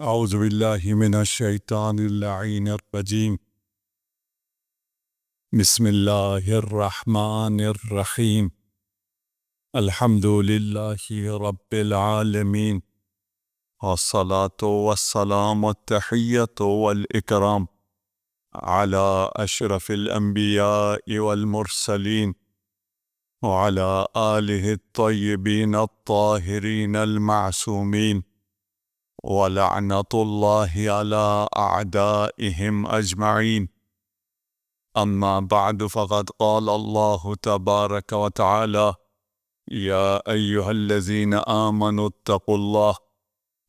أعوذ بالله من الشيطان اللعين الرجيم. بسم الله الرحمن الرحيم. الحمد لله رب العالمين، والصلاة والسلام والتحية والإكرام على أشرف الأنبياء والمرسلين وعلى آله الطيبين الطاهرين المعصومين، ولعنة الله على أعدائهم أجمعين. أما بعد، فقد قال الله تبارك وتعالى: يا أيها الذين آمنوا اتقوا الله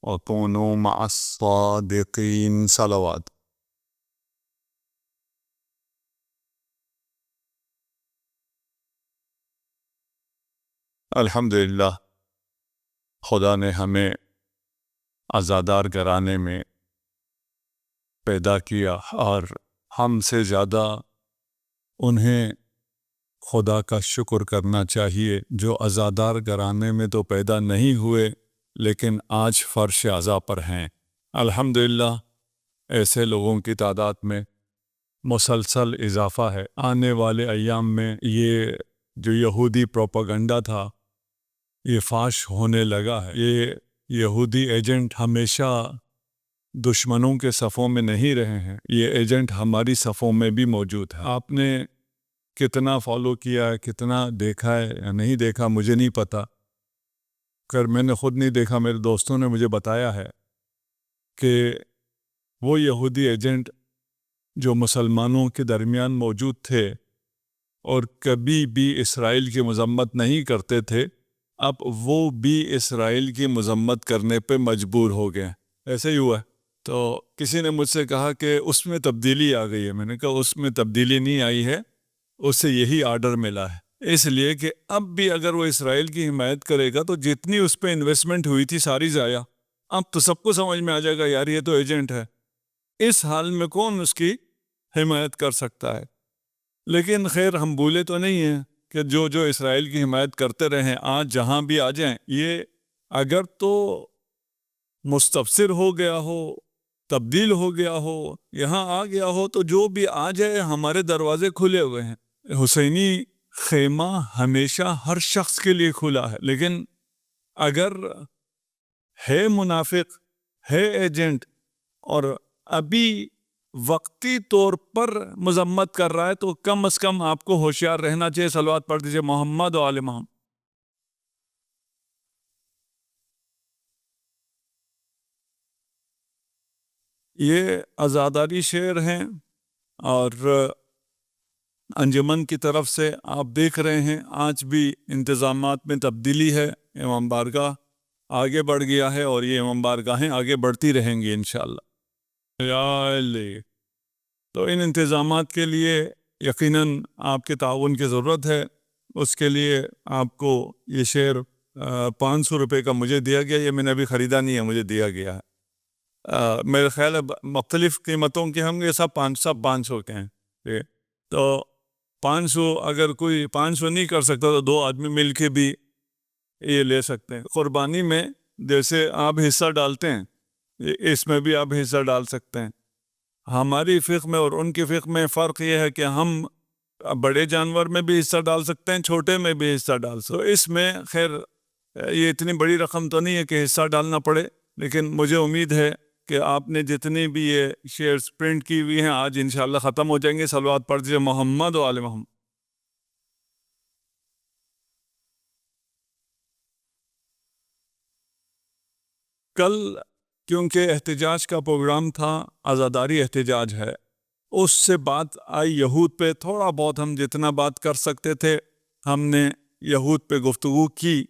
وكونوا مع الصادقين. صلوات. الحمدللہ، خدا نے ہمیں عزادار گھرانے میں پیدا کیا، اور ہم سے زیادہ انہیں خدا کا شکر کرنا چاہیے جو عزادار گھرانے میں تو پیدا نہیں ہوئے لیکن آج فرش عزا پر ہیں۔ الحمدللہ، ایسے لوگوں کی تعداد میں مسلسل اضافہ ہے۔ آنے والے ایام میں یہ جو یہودی پروپیگنڈا تھا یہ فاش ہونے لگا ہے۔ یہ یہودی ایجنٹ ہمیشہ دشمنوں کے صفوں میں نہیں رہے ہیں، یہ ایجنٹ ہماری صفوں میں بھی موجود ہے۔ آپ نے کتنا فالو کیا ہے، کتنا دیکھا ہے یا نہیں دیکھا مجھے نہیں پتہ، اگر میں نے خود نہیں دیکھا، میرے دوستوں نے مجھے بتایا ہے کہ وہ یہودی ایجنٹ جو مسلمانوں کے درمیان موجود تھے اور کبھی بھی اسرائیل کی مذمت نہیں کرتے تھے، اب وہ بھی اسرائیل کی مذمت کرنے پہ مجبور ہو گئے۔ ایسے ہی ہوا ہے۔ تو کسی نے مجھ سے کہا کہ اس میں تبدیلی آ گئی ہے۔ میں نے کہا اس میں تبدیلی نہیں آئی ہے، اس سے یہی آرڈر ملا ہے، اس لیے کہ اب بھی اگر وہ اسرائیل کی حمایت کرے گا تو جتنی اس پہ انویسٹمنٹ ہوئی تھی ساری ضائع۔ اب تو سب کو سمجھ میں آ جائے گا یار یہ تو ایجنٹ ہے، اس حال میں کون اس کی حمایت کر سکتا ہے؟ لیکن خیر، ہم بھولے تو نہیں ہیں کہ جو اسرائیل کی حمایت کرتے رہیں آج جہاں بھی آ جائیں، یہ اگر تو مستبصر ہو گیا ہو، تبدیل ہو گیا ہو، یہاں آ گیا ہو، تو جو بھی آ جائے، ہمارے دروازے کھلے ہوئے ہیں۔ حسینی خیمہ ہمیشہ ہر شخص کے لیے کھلا ہے، لیکن اگر ہے منافق، ہے ایجنٹ اور ابھی وقتی طور پر مذمت کر رہا ہے تو کم از کم آپ کو ہوشیار رہنا چاہیے۔ صلوات پڑھ دیجئے محمد و آل محمد۔ یہ عزاداری شعر ہیں اور انجمن کی طرف سے آپ دیکھ رہے ہیں آج بھی انتظامات میں تبدیلی ہے۔ امام بارگاہ آگے بڑھ گیا ہے اور یہ امام بارگاہیں آگے بڑھتی رہیں گی انشاءاللہ۔ یا اللہ، تو ان انتظامات کے لیے یقیناً آپ کے تعاون کی ضرورت ہے۔ اس کے لیے آپ کو یہ شعر 500 روپے کا مجھے دیا گیا، یہ میں نے ابھی خریدا نہیں ہے، مجھے دیا گیا ہے۔ میرے خیال ہے مختلف قیمتوں کے ہوں گے، سب 500 کے ہیں۔ تو 500، اگر کوئی 500 نہیں کر سکتا تو 2 آدمی مل کے بھی یہ لے سکتے ہیں۔ قربانی میں جیسے آپ حصہ ڈالتے ہیں، اس میں بھی آپ حصہ ڈال سکتے ہیں۔ ہماری فقہ میں اور ان کی فقہ میں فرق یہ ہے کہ ہم بڑے جانور میں بھی حصہ ڈال سکتے ہیں، چھوٹے میں بھی حصہ ڈال سکتے ہیں۔ تو اس میں خیر یہ اتنی بڑی رقم تو نہیں ہے کہ حصہ ڈالنا پڑے، لیکن مجھے امید ہے کہ آپ نے جتنی بھی یہ شیئرز پرنٹ کی ہوئی ہیں آج انشاءاللہ ختم ہو جائیں گے۔ صلوات پڑھ دیجئے محمد و آل محمد۔ کل کیونکہ احتجاج کا پروگرام تھا، عزاداری احتجاج ہے، اس سے بات آئی یہود پہ، تھوڑا بہت ہم جتنا بات کر سکتے تھے ہم نے یہود پہ گفتگو کی۔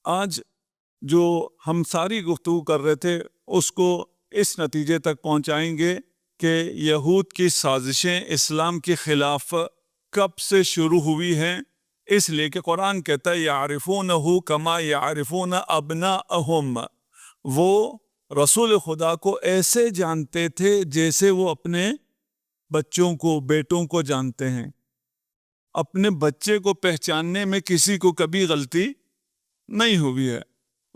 آج جو ہم ساری گفتگو کر رہے تھے اس کو اس نتیجے تک پہنچائیں گے کہ یہود کی سازشیں اسلام کے خلاف کب سے شروع ہوئی ہیں، اس لیے کہ قرآن کہتا ہے یعرفونہ کما یعرفون ابناءہم، وہ رسول خدا کو ایسے جانتے تھے جیسے وہ اپنے بچوں کو، بیٹوں کو جانتے ہیں۔ اپنے بچے کو پہچاننے میں کسی کو کبھی غلطی نہیں ہوئی ہے۔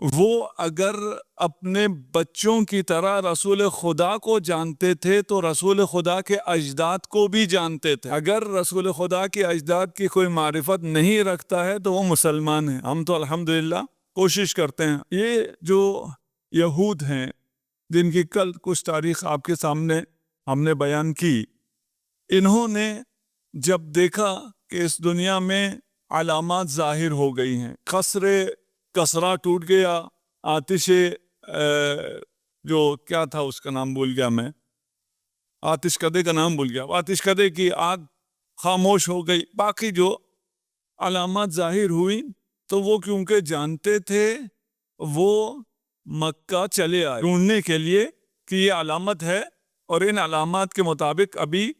وہ اگر اپنے بچوں کی طرح رسول خدا کو جانتے تھے تو رسول خدا کے اجداد کو بھی جانتے تھے۔ اگر رسول خدا کے اجداد کی کوئی معرفت نہیں رکھتا ہے تو وہ مسلمان ہے۔ ہم تو الحمدللہ کوشش کرتے ہیں۔ یہ جو یہود ہیں جن کی کل کچھ تاریخ آپ کے سامنے ہم نے بیان کی، انہوں نے جب دیکھا کہ اس دنیا میں علامات ظاہر ہو گئی ہیں، کسرا ٹوٹ گیا، آتش جو کیا تھا اس کا نام بھول گیا میں، آتش کدے کا نام بھول گیا، آتش کدے کی آگ خاموش ہو گئی، باقی جو علامات ظاہر ہوئی تو وہ کیونکہ جانتے تھے وہ مکہ چلے آئے ڈھونڈنے کے لیے کہ یہ علامت ہے اور ان علامات کے مطابق ابھی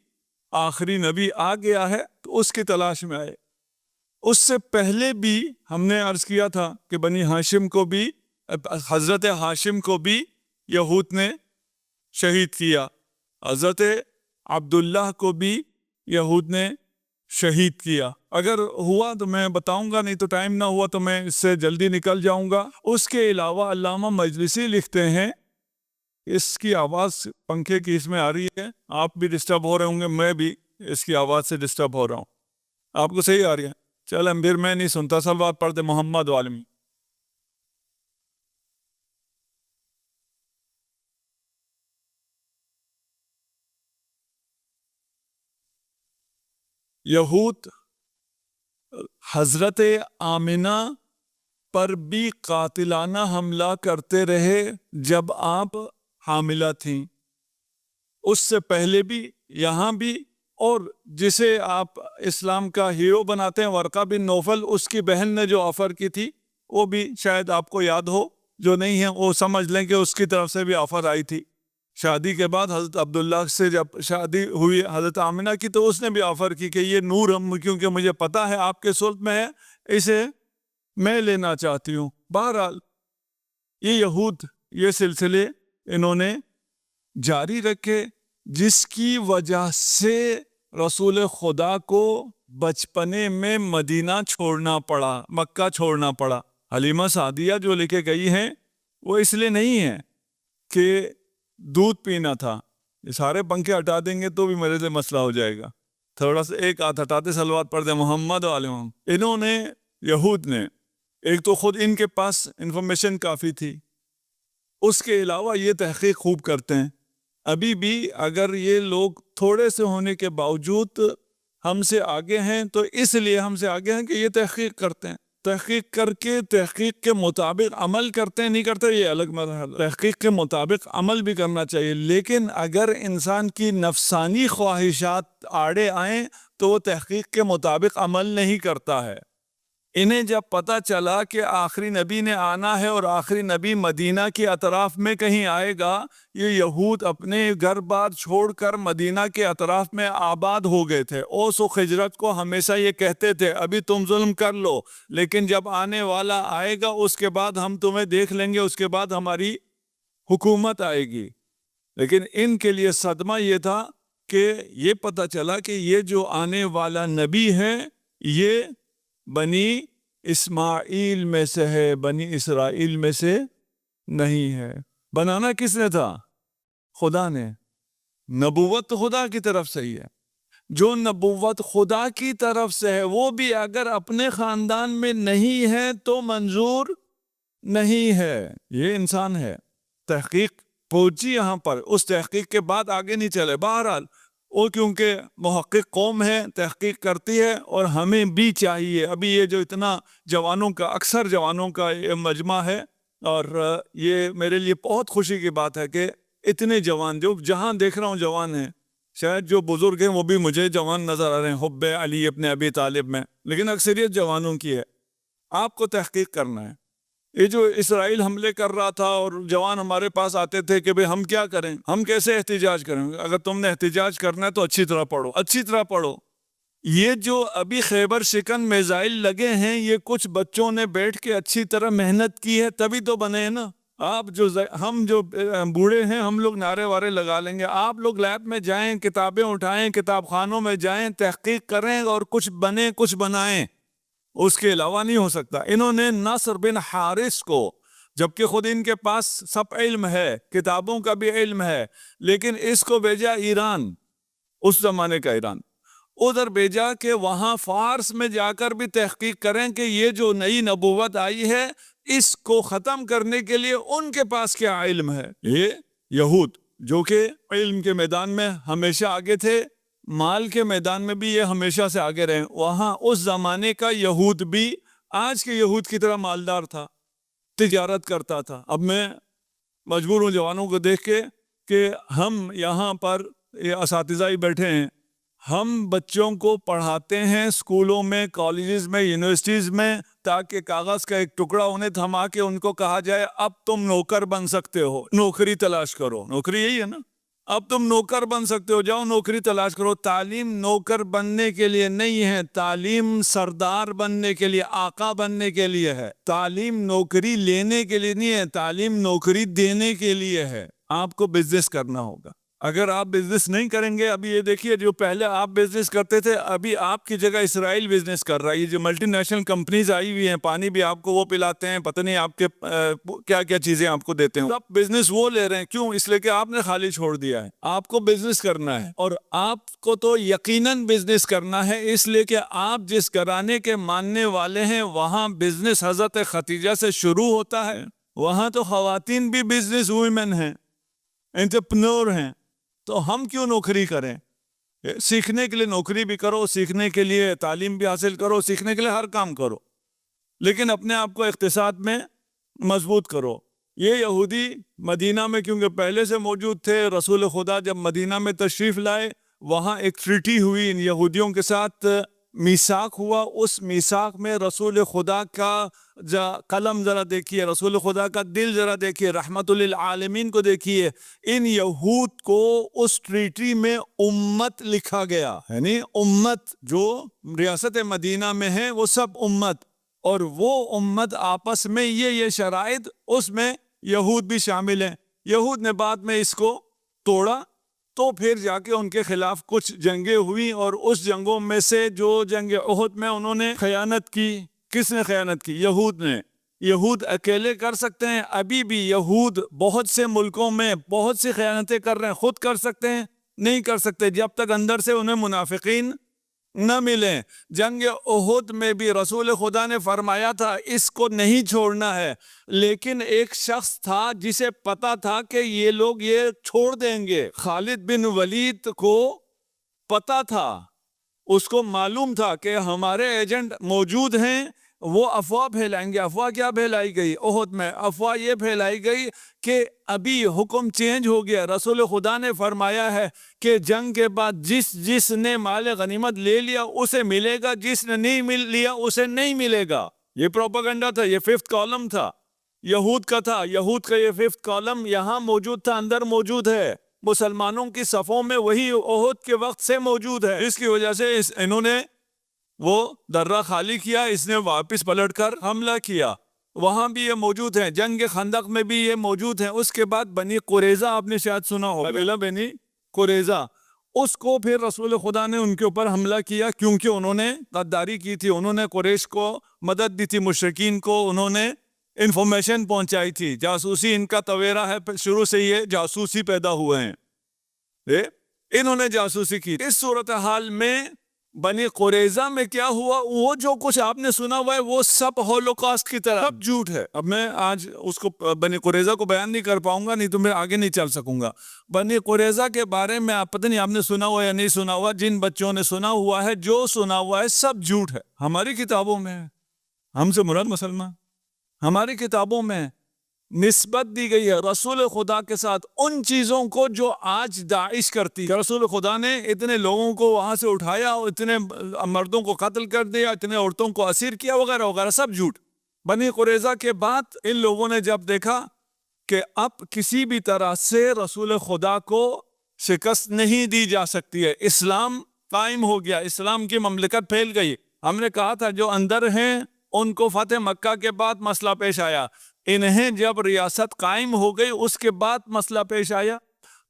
آخری نبی آ گیا ہے، تو اس کی تلاش میں آئے۔ اس سے پہلے بھی ہم نے عرض کیا تھا کہ بنی ہاشم کو بھی، حضرت ہاشم کو بھی یہود نے شہید کیا، حضرت عبداللہ کو بھی یہود نے شہید کیا۔ اگر ہوا تو میں بتاؤں گا، نہیں تو ٹائم نہ ہوا تو میں اس سے جلدی نکل جاؤں گا۔ اس کے علاوہ علامہ مجلسی لکھتے ہیں، اس کی آواز پنکھے کی اس میں آ رہی ہے، آپ بھی ڈسٹرب ہو رہے ہوں گے، میں بھی اس کی آواز سے ڈسٹرب ہو رہا ہوں، آپ کو صحیح آ رہی ہے؟ چل پھر میں نہیں سنتا، صلوات پڑھ دے محمد عالمی۔ یہود حضرت آمنہ پر بھی قاتلانہ حملہ کرتے رہے جب آپ حاملہ تھیں، اس سے پہلے بھی، یہاں بھی، اور جسے آپ اسلام کا ہیرو بناتے ہیں ورقہ بن نوفل، اس کی بہن نے جو آفر کی تھی وہ بھی شاید آپ کو یاد ہو، جو نہیں ہے وہ سمجھ لیں کہ اس کی طرف سے بھی آفر آئی تھی۔ شادی کے بعد حضرت عبداللہ سے جب شادی ہوئی حضرت آمنہ کی تو اس نے بھی آفر کی کہ یہ نور کیونکہ مجھے پتا ہے آپ کے سلط میں ہے، اسے میں لینا چاہتی ہوں۔ بہرحال یہ یہود یہ سلسلے انہوں نے جاری رکھے، جس کی وجہ سے رسول خدا کو بچپنے میں مدینہ چھوڑنا پڑا، مکہ چھوڑنا پڑا۔ حلیمہ سعدیہ جو لے کے گئی ہیں وہ اس لیے نہیں ہے کہ دودھ پینا تھا، یہ سارے پنکھے ہٹا دیں گے تو بھی میرے سے مسئلہ ہو جائے گا، تھوڑا سا ایک ہاتھ ہٹاتے صلوات پڑھ دیں محمد علیہ۔ انہوں نے، یہود نے، ایک تو خود ان کے پاس انفارمیشن کافی تھی، اس کے علاوہ یہ تحقیق خوب کرتے ہیں۔ ابھی بھی اگر یہ لوگ تھوڑے سے ہونے کے باوجود ہم سے آگے ہیں تو اس لیے ہم سے آگے ہیں کہ یہ تحقیق کرتے ہیں، تحقیق کر کے تحقیق کے مطابق عمل کرتے ہیں، نہیں کرتے یہ الگ مرحلہ، تحقیق کے مطابق عمل بھی کرنا چاہیے، لیکن اگر انسان کی نفسانی خواہشات آڑے آئیں تو وہ تحقیق کے مطابق عمل نہیں کرتا ہے۔ انہیں جب پتہ چلا کہ آخری نبی نے آنا ہے اور آخری نبی مدینہ کے اطراف میں کہیں آئے گا، یہ یہود اپنے گھر بار چھوڑ کر مدینہ کے اطراف میں آباد ہو گئے تھے۔ اوس و خزرج کو ہمیشہ یہ کہتے تھے ابھی تم ظلم کر لو، لیکن جب آنے والا آئے گا اس کے بعد ہم تمہیں دیکھ لیں گے، اس کے بعد ہماری حکومت آئے گی۔ لیکن ان کے لیے صدمہ یہ تھا کہ یہ پتہ چلا کہ یہ جو آنے والا نبی ہے یہ بنی اسماعیل میں سے ہے، بنی اسرائیل میں سے نہیں ہے۔ بنانا کس نے تھا؟ خدا نے۔ نبوت تو خدا کی طرف سے ہی ہے، جو نبوت خدا کی طرف سے ہے وہ بھی اگر اپنے خاندان میں نہیں ہے تو منظور نہیں ہے۔ یہ انسان ہے، تحقیق پہنچی یہاں پر، اس تحقیق کے بعد آگے نہیں چلے۔ بہرحال وہ کیونکہ محقق قوم ہے، تحقیق کرتی ہے، اور ہمیں بھی چاہیے۔ ابھی یہ جو اتنا جوانوں کا، اکثر جوانوں کا یہ مجمع ہے، اور یہ میرے لیے بہت خوشی کی بات ہے کہ اتنے جوان، جو جہاں دیکھ رہا ہوں جوان ہیں، شاید جو بزرگ ہیں وہ بھی مجھے جوان نظر آ رہے ہیں حب علی ابن ابی طالب میں، لیکن اکثریت جوانوں کی ہے۔ آپ کو تحقیق کرنا ہے۔ یہ جو اسرائیل حملے کر رہا تھا اور جوان ہمارے پاس آتے تھے کہ بھئی ہم کیا کریں، ہم کیسے احتجاج کریں؟ اگر تم نے احتجاج کرنا ہے تو اچھی طرح پڑھو، اچھی طرح پڑھو۔ یہ جو ابھی خیبر شکن میزائل لگے ہیں، یہ کچھ بچوں نے بیٹھ کے اچھی طرح محنت کی ہے تبھی تو بنے ہیں نا۔ آپ ہم جو بوڑھے ہیں ہم لوگ نعرے وارے لگا لیں گے، آپ لوگ لیب میں جائیں، کتابیں اٹھائیں، کتاب خانوں میں جائیں، تحقیق کریں اور کچھ بنے، کچھ بنائیں، اس کے علاوہ نہیں ہو سکتا۔ انہوں نے نصر بن حارث کو جبکہ خود ان کے پاس سب علم ہے، کتابوں کا بھی علم ہے، لیکن اس کو بھیجا ایران، اس زمانے کا ایران، ادھر بھیجا کہ وہاں فارس میں جا کر بھی تحقیق کریں کہ یہ جو نئی نبوت آئی ہے اس کو ختم کرنے کے لیے ان کے پاس کیا علم ہے۔ یہ یہود جو کہ علم کے میدان میں ہمیشہ آگے تھے، مال کے میدان میں بھی یہ ہمیشہ سے آگے رہے، وہاں اس زمانے کا یہود بھی آج کے یہود کی طرح مالدار تھا، تجارت کرتا تھا۔ اب میں مجبور ہوں جوانوں کو دیکھ کے کہ ہم یہاں پر یہ اساتذہ ہی بیٹھے ہیں، ہم بچوں کو پڑھاتے ہیں اسکولوں میں، کالجز میں، یونیورسٹیز میں، تاکہ کاغذ کا ایک ٹکڑا انہیں تھما کے ان کو کہا جائے اب تم نوکر بن سکتے ہو، نوکری تلاش کرو۔ نوکری یہی ہے نا، اب تم نوکر بن سکتے ہو، جاؤ نوکری تلاش کرو۔ تعلیم نوکر بننے کے لیے نہیں ہے، تعلیم سردار بننے کے لیے، آقا بننے کے لیے ہے۔ تعلیم نوکری لینے کے لیے نہیں ہے، تعلیم نوکری دینے کے لیے ہے۔ آپ کو بزنس کرنا ہوگا، اگر آپ بزنس نہیں کریں گے، ابھی یہ دیکھیے جو پہلے آپ بزنس کرتے تھے، ابھی آپ کی جگہ اسرائیل بزنس کر رہا ہے۔ یہ جو ملٹی نیشنل کمپنیز آئی ہوئی ہیں، پانی بھی آپ کو وہ پلاتے ہیں، پتہ نہیں آپ کے کیا کیا چیزیں آپ کو دیتے ہیں، سب بزنس وہ لے رہے ہیں۔ کیوں؟ اس لیے کہ آپ نے خالی چھوڑ دیا ہے۔ آپ کو بزنس کرنا ہے، اور آپ کو تو یقیناً بزنس کرنا ہے، اس لیے کہ آپ جس گھرانے کے ماننے والے ہیں وہاں بزنس حضرت ختیجہ سے شروع ہوتا ہے۔ وہاں تو خواتین بھی بزنس وومن ہیں، انٹرپرینور ہیں، تو ہم کیوں نوکری کریں؟ سیکھنے کے لیے نوکری بھی کرو، سیکھنے کے لیے تعلیم بھی حاصل کرو، سیکھنے کے لیے ہر کام کرو، لیکن اپنے آپ کو اقتصاد میں مضبوط کرو۔ یہ یہودی مدینہ میں کیونکہ پہلے سے موجود تھے، رسول خدا جب مدینہ میں تشریف لائے، وہاں ایک ٹریٹی ہوئی ان یہودیوں کے ساتھ، میثاق ہوا۔ اس میثاق میں رسول خدا کا قلم ذرا دیکھیے، رسول خدا کا دل ذرا دیکھیے، رحمت للعالمین کو دیکھیے۔ ان یہود کو اس ٹریٹی میں امت لکھا گیا، یعنی امت جو ریاست مدینہ میں ہے وہ سب امت، اور وہ امت آپس میں یہ شرائط، اس میں یہود بھی شامل ہیں۔ یہود نے بعد میں اس کو توڑا، تو پھر جا کے ان کے خلاف کچھ جنگیں ہوئی، اور اس جنگوں میں سے جو جنگ احد میں انہوں نے خیانت کی۔ کس نے خیانت کی؟ یہود نے۔ یہود اکیلے کر سکتے ہیں؟ ابھی بھی یہود بہت سے ملکوں میں بہت سی خیانتیں کر رہے ہیں، خود کر سکتے ہیں؟ نہیں کر سکتے، جب تک اندر سے انہیں منافقین نہ ملیں۔ جنگ احد میں بھی رسول خدا نے فرمایا تھا اس کو نہیں چھوڑنا ہے، لیکن ایک شخص تھا جسے پتا تھا کہ یہ لوگ یہ چھوڑ دیں گے۔ خالد بن ولید کو پتا تھا، اس کو معلوم تھا کہ ہمارے ایجنٹ موجود ہیں، وہ افواہ پھیلائیں گے۔ افواہ کیا پھیلائی گئی احد میں؟ افواہ یہ پھیلائی گئی کہ ابھی حکم چینج ہو گیا، رسول خدا نے فرمایا ہے کہ جنگ کے بعد جس نے مال غنیمت لے لیا اسے ملے گا، جس نے نہیں لیا اسے نہیں ملے گا۔ یہ پروپیگنڈا تھا، یہ ففتھ کالم تھا، یہود کا تھا۔ یہود کا یہ ففتھ کالم یہاں موجود تھا، اندر موجود ہے، مسلمانوں کی صفوں میں وہی احد کے وقت سے موجود ہے۔ اس کی وجہ سے انہوں نے وہ درہ خالی کیا، اس نے واپس پلٹ کر حملہ کیا۔ وہاں بھی یہ موجود ہیں، جنگ خندق میں بھی یہ موجود ہیں۔ اس کے بعد بنی قریظہ آپ نے شاید سنا ہوگا، بنی قریظہ، اس کو پھر رسول خدا نے ان کے اوپر حملہ کیا، کیونکہ انہوں نے غداری کی تھی، انہوں نے قریش کو مدد دی تھی، مشرکین کو انہوں نے انفارمیشن پہنچائی تھی، جاسوسی ان کا تویرا ہے، شروع سے یہ جاسوسی پیدا ہوئے ہیں، انہوں نے جاسوسی کی۔ اس صورتحال میں بنی قریظہ میں کیا ہوا؟ وہ جو کچھ آپ نے سنا ہوا ہے وہ سب ہولوکاسٹ کی طرح سب جھوٹ ہے۔ اب میں آج اس کو بنی قریظہ کو بیان نہیں کر پاؤں گا، نہیں تو میں آگے نہیں چل سکوں گا۔ بنی قریظہ کے بارے میں آپ پتہ نہیں آپ نے سنا ہوا یا نہیں سنا ہوا، جن بچوں نے سنا ہوا ہے، جو سنا ہوا ہے سب جھوٹ ہے، ہماری کتابوں میں ہے، ہم سے مراد مسلمان، ہماری کتابوں میں نسبت دی گئی ہے رسول خدا کے ساتھ ان چیزوں کو جو آج داعش کرتی ہے۔ رسول خدا نے اتنے لوگوں کو وہاں سے اٹھایا، اتنے مردوں کو قتل کر دیا، اتنے عورتوں کو اسیر کیا، وغیرہ وغیرہ، سب جھوٹ۔ بنی قریظہ کے بعد ان لوگوں نے جب دیکھا کہ اب کسی بھی طرح سے رسول خدا کو شکست نہیں دی جا سکتی ہے، اسلام قائم ہو گیا، اسلام کی مملکت پھیل گئی۔ ہم نے کہا تھا جو اندر ہیں ان کو فتح مکہ کے بعد مسئلہ پیش آیا، انہیں جب ریاست قائم ہو گئی اس کے بعد مسئلہ پیش آیا۔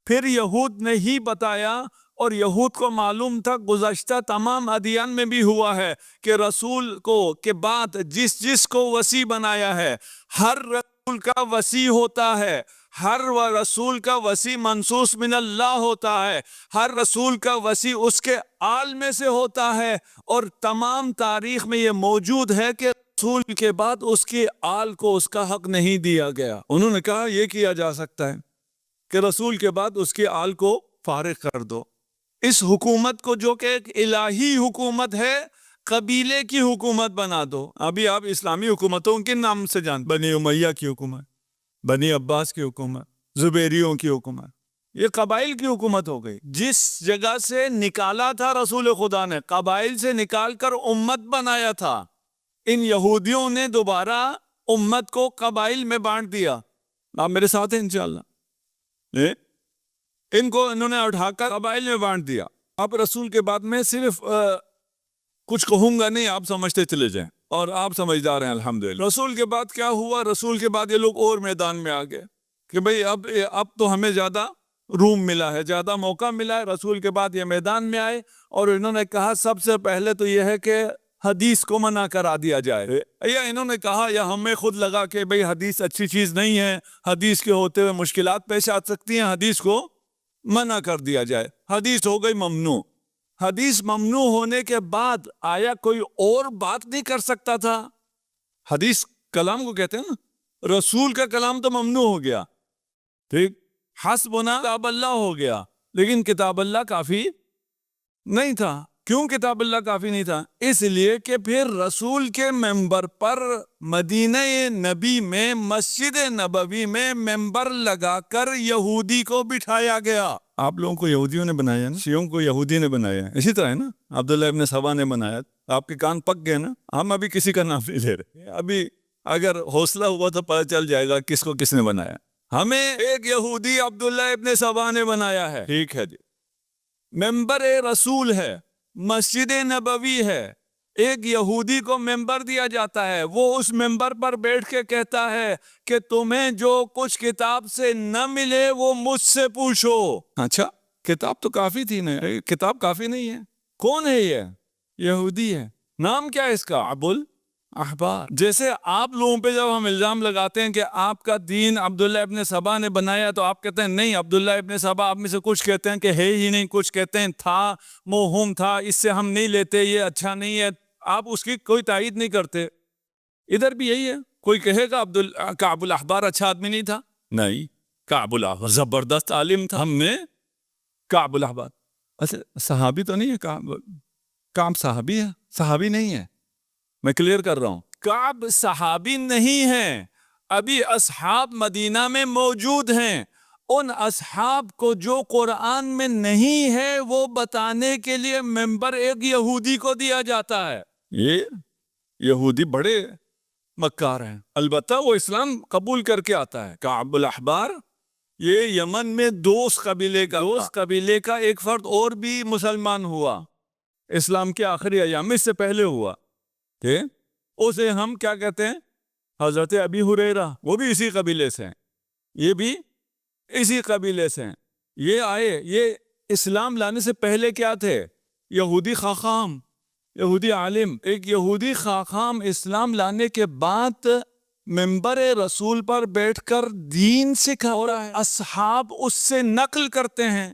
پھر یہود نے ہی بتایا، اور یہود کو معلوم تھا، گزشتہ تمام ادیان میں بھی ہوا ہے کہ رسول کو کے بعد جس کو وسیع بنایا ہے، ہر رسول کا وسیع ہوتا ہے، ہر رسول کا وسیع منصوص من اللہ ہوتا ہے، ہر رسول کا وسیع اس کے آل میں سے ہوتا ہے، اور تمام تاریخ میں یہ موجود ہے کہ رسول کے بعد اس کی آل کو اس کا حق نہیں دیا گیا۔ انہوں نے کہا یہ کیا جا سکتا ہے کہ رسول کے بعد اس کی آل کو فارغ کر دو۔ اس حکومت کو جو کہ ایک الہی حکومت ہے، قبیلے کی حکومت بنا دو۔ ابھی آپ اسلامی حکومتوں کے نام سے جان، بنی امیہ کی حکومت، بنی عباس کی حکومت، زبیریوں کی حکومت، یہ قبائل کی حکومت ہو گئی۔ جس جگہ سے نکالا تھا رسول خدا نے، قبائل سے نکال کر امت بنایا تھا، ان یہودیوں نے دوبارہ امت کو قبائل میں بانٹ دیا۔ آپ میرے ساتھ ہیں انشاءاللہ؟ ان کو انہوں نے اٹھا کر قبائل میں بانٹ دیا۔ اب رسول کے بعد میں صرف کچھ کہوں گا نہیں، آپ سمجھتے چلے جائیں، اور آپ سمجھدار ہیں الحمدللہ۔ رسول کے بعد کیا ہوا؟ رسول کے بعد یہ لوگ اور میدان میں آ گئے کہ بھئی اب تو ہمیں زیادہ روم ملا ہے، زیادہ موقع ملا ہے۔ رسول کے بعد یہ میدان میں آئے اور انہوں نے کہا سب سے پہلے تو یہ ہے کہ حدیث کو منع کرا دیا جائے، یا انہوں نے کہا یا ہمیں خود لگا کہ بھئی حدیث اچھی چیز نہیں ہے، حدیث کے ہوتے ہوئے مشکلات پیش آ سکتی ہیں، حدیث کو منع کر دیا جائے۔ حدیث ہو گئی ممنوع۔ حدیث ممنوع ہونے کے بعد آیا کوئی اور بات نہیں کر سکتا تھا؟ حدیث کلام کو کہتے ہیں نا، رسول کا کلام تو ممنوع ہو گیا، ٹھیک، حسبنا کتاب اللہ ہو گیا، لیکن کتاب اللہ کافی نہیں تھا۔ کیوں کتاب اللہ کافی نہیں تھا؟ اس لیے کہ پھر رسول کے ممبر پر مدینہ نبی میں، مسجد نبوی میں ممبر لگا کر یہودی کو بٹھایا گیا۔ آپ لوگوں کو یہودیوں نے بنایا نا، شیعوں کو یہودی نے بنایا، اسی طرح ہے نا، عبداللہ ابن سبا نے بنایا۔ آپ کے کان پک گئے نا، ہم ابھی کسی کا نام نہیں لے رہے، ابھی اگر حوصلہ ہوا تو پتہ چل جائے گا کس کو کس نے بنایا۔ ہمیں ایک یہودی عبداللہ ابن سبا نے بنایا ہے، ٹھیک ہے جی، ممبر رسول ہے، مسجد نبوی ہے، ایک یہودی کو ممبر دیا جاتا ہے، وہ اس ممبر پر بیٹھ کے کہتا ہے کہ تمہیں جو کچھ کتاب سے نہ ملے وہ مجھ سے پوچھو۔ اچھا، کتاب تو کافی تھی نا، کتاب کافی نہیں ہے؟ کون ہے یہ؟ یہودی ہے۔ نام کیا ہے اس کا؟ احبار۔ جیسے آپ لوگوں پہ جب ہم الزام لگاتے ہیں کہ آپ کا دین عبداللہ ابن سبا نے بنایا، تو آپ کہتے ہیں نہیں، عبداللہ ابن سبا، آپ میں سے کچھ کہتے ہیں کہ ہے ہی نہیں، کچھ کہتے ہیں تھا، موہوم تھا، اس سے ہم نہیں لیتے، یہ اچھا نہیں ہے، آپ اس کی کوئی تائید نہیں کرتے۔ ادھر بھی یہی ہے، کوئی کہے گا کعب الاحبار اچھا آدمی نہیں تھا؟ نہیں، کعب الاحبار زبردست عالم تھا۔ ہم نے کعب الاحبار، اچھا صحابی تو نہیں ہے کعب صحابی ہے؟ صحابی نہیں ہے، میں کلیئر کر رہا ہوں، کعب صحابی نہیں ہے۔ ابھی اصحاب مدینہ میں موجود ہیں، ان اصحاب کو جو قرآن میں نہیں ہے وہ بتانے کے لیے ممبر ایک یہودی کو دیا جاتا ہے۔ یہ یہودی بڑے مکار ہیں، البتہ وہ اسلام قبول کر کے آتا ہے۔ کعب الاحبار یہ یمن میں دوس قبیلے کا ایک فرد اور بھی مسلمان ہوا، اسلام کے آخری ایام میں، اس سے پہلے ہوا، اسے ہم کیا کہتے ہیں؟ حضرت ابی ہریرہ، وہ بھی اسی قبیلے سے ہیں، یہ بھی اسی قبیلے سے ہیں۔ یہ آئے، یہ اسلام لانے سے پہلے کیا تھے؟ یہودی خاخام، یہودی عالم۔ ایک یہودی خاخام اسلام لانے کے بعد ممبر رسول پر بیٹھ کر دین سکھا رہا ہے، اصحاب اس سے نقل کرتے ہیں،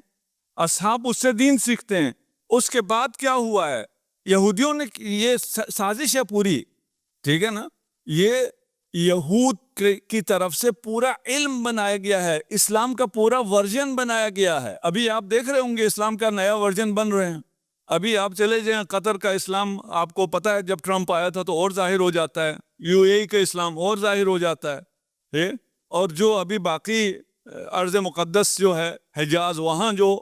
اصحاب اس سے دین سیکھتے ہیں۔ اس کے بعد کیا ہوا ہے؟ یہودیوں نے یہ سازش ہے پوری، ٹھیک ہے نا، یہ یہود کی طرف سے پورا علم بنایا گیا ہے، اسلام کا پورا ورژن بنایا گیا ہے۔ ابھی آپ دیکھ رہے ہوں گے اسلام کا نیا ورژن بن رہے ہیں۔ ابھی آپ چلے جائیں قطر کا اسلام، آپ کو پتا ہے جب ٹرمپ آیا تھا تو اور ظاہر ہو جاتا ہے، یو اے ای کا اسلام اور ظاہر ہو جاتا ہے، اور جو ابھی باقی ارض مقدس جو ہے حجاز، وہاں جو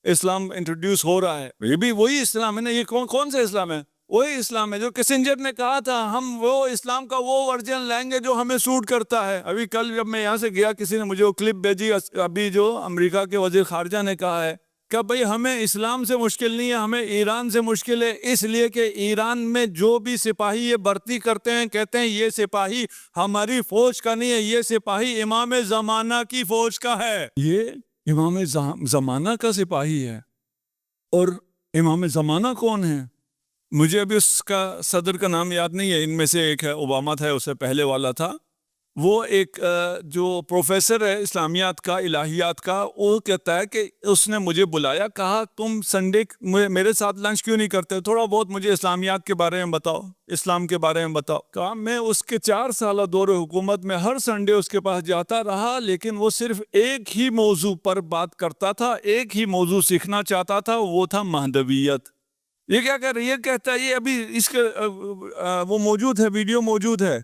اسلام انٹروڈیوس ہو رہا ہے، یہ بھی وہی اسلام ہے نا۔ یہ کون سے اسلام ہے؟ وہی اسلام ہے جو کسنجر نے کہا تھا ہم وہ اسلام کا وہ ورژن لائیں گے جو ہمیں سوٹ کرتا ہے۔ ابھی کل جب میں یہاں سے گیا، کسی نے مجھے وہ کلپ بھیجی، ابھی جو امریکہ کے وزیر خارجہ نے کہا ہے کہ بھئی ہمیں اسلام سے مشکل نہیں ہے، ہمیں ایران سے مشکل ہے، اس لیے کہ ایران میں جو بھی سپاہی یہ بھرتی کرتے ہیں، کہتے ہیں یہ سپاہی ہماری فوج کا نہیں ہے، یہ سپاہی امام زمانہ کی فوج کا ہے۔ یہ امام زمانہ کا سپاہی ہے، اور امام زمانہ کون ہے؟ مجھے ابھی اس کا صدر کا نام یاد نہیں ہے، ان میں سے ایک ہے، اوباما تھا، اس سے پہلے والا تھا، وہ ایک جو پروفیسر ہے اسلامیات کا، الہیات کا، وہ کہتا ہے کہ اس نے مجھے بلایا، کہا تم سنڈے میرے ساتھ لنچ کیوں نہیں کرتے، تھوڑا بہت مجھے اسلامیات کے بارے میں بتاؤ، اسلام کے بارے میں بتاؤ. کہا میں اس کے 4 سالہ دور حکومت میں ہر سنڈے اس کے پاس جاتا رہا، لیکن وہ صرف ایک ہی موضوع پر بات کرتا تھا، ایک ہی موضوع سیکھنا چاہتا تھا، وہ تھا مہدویت. یہ کیا کہہ رہا ہے؟ یہ کہتا ہے، یہ ابھی اس کے وہ موجود ہے، ویڈیو موجود ہے.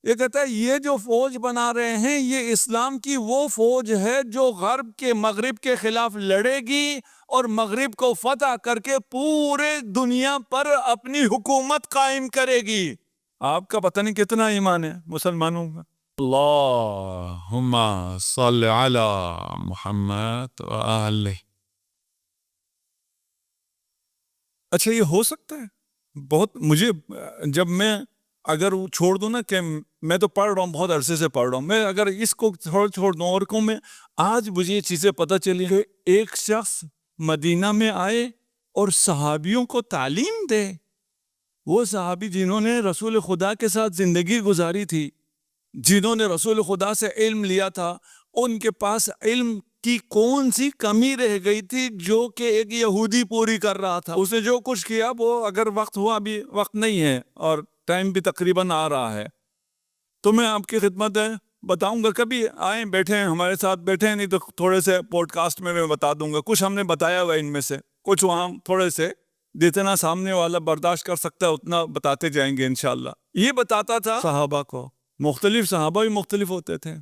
یہ کہتا ہے یہ جو فوج بنا رہے ہیں یہ اسلام کی وہ فوج ہے جو غرب کے، مغرب کے خلاف لڑے گی اور مغرب کو فتح کر کے پورے دنیا پر اپنی حکومت قائم کرے گی. آپ کا پتہ نہیں کتنا ایمان ہے مسلمانوں کا. اللہم صل علی محمد وآلہ. اچھا یہ ہو سکتا ہے؟ بہت مجھے جب میں اگر چھوڑ دوں نا کہ میں تو پڑھ رہا ہوں، بہت عرصے سے پڑھ رہا ہوں، میں اگر اس کو چھوڑ دوں اور کو میں آج مجھے یہ چیزیں پتہ چلی کہ ایک شخص مدینہ میں آئے اور صحابیوں کو تعلیم دے. وہ صحابی جنہوں نے رسول خدا کے ساتھ زندگی گزاری تھی، جنہوں نے رسول خدا سے علم لیا تھا، ان کے پاس علم کی کون سی کمی رہ گئی تھی جو کہ ایک یہودی پوری کر رہا تھا. اس نے جو کچھ کیا وہ، اگر وقت ہوا، ابھی وقت نہیں ہے اور ٹائم بھی تقریباً آ رہا ہے، تو میں آپ کی خدمت ہے بتاؤں گا. کبھی آئیں، بیٹھیں ہمارے ساتھ، بیٹھیں نہیں تو تھوڑے سے پوڈ کاسٹ میں بتا دوں گا. کچھ ہم نے بتایا ہوا ان میں سے، کچھ وہاں تھوڑے سے جتنا سامنے والا برداشت کر سکتا ہے اتنا بتاتے جائیں گے انشاءاللہ. یہ بتاتا تھا صحابہ کو، مختلف صحابہ بھی مختلف ہوتے تھے.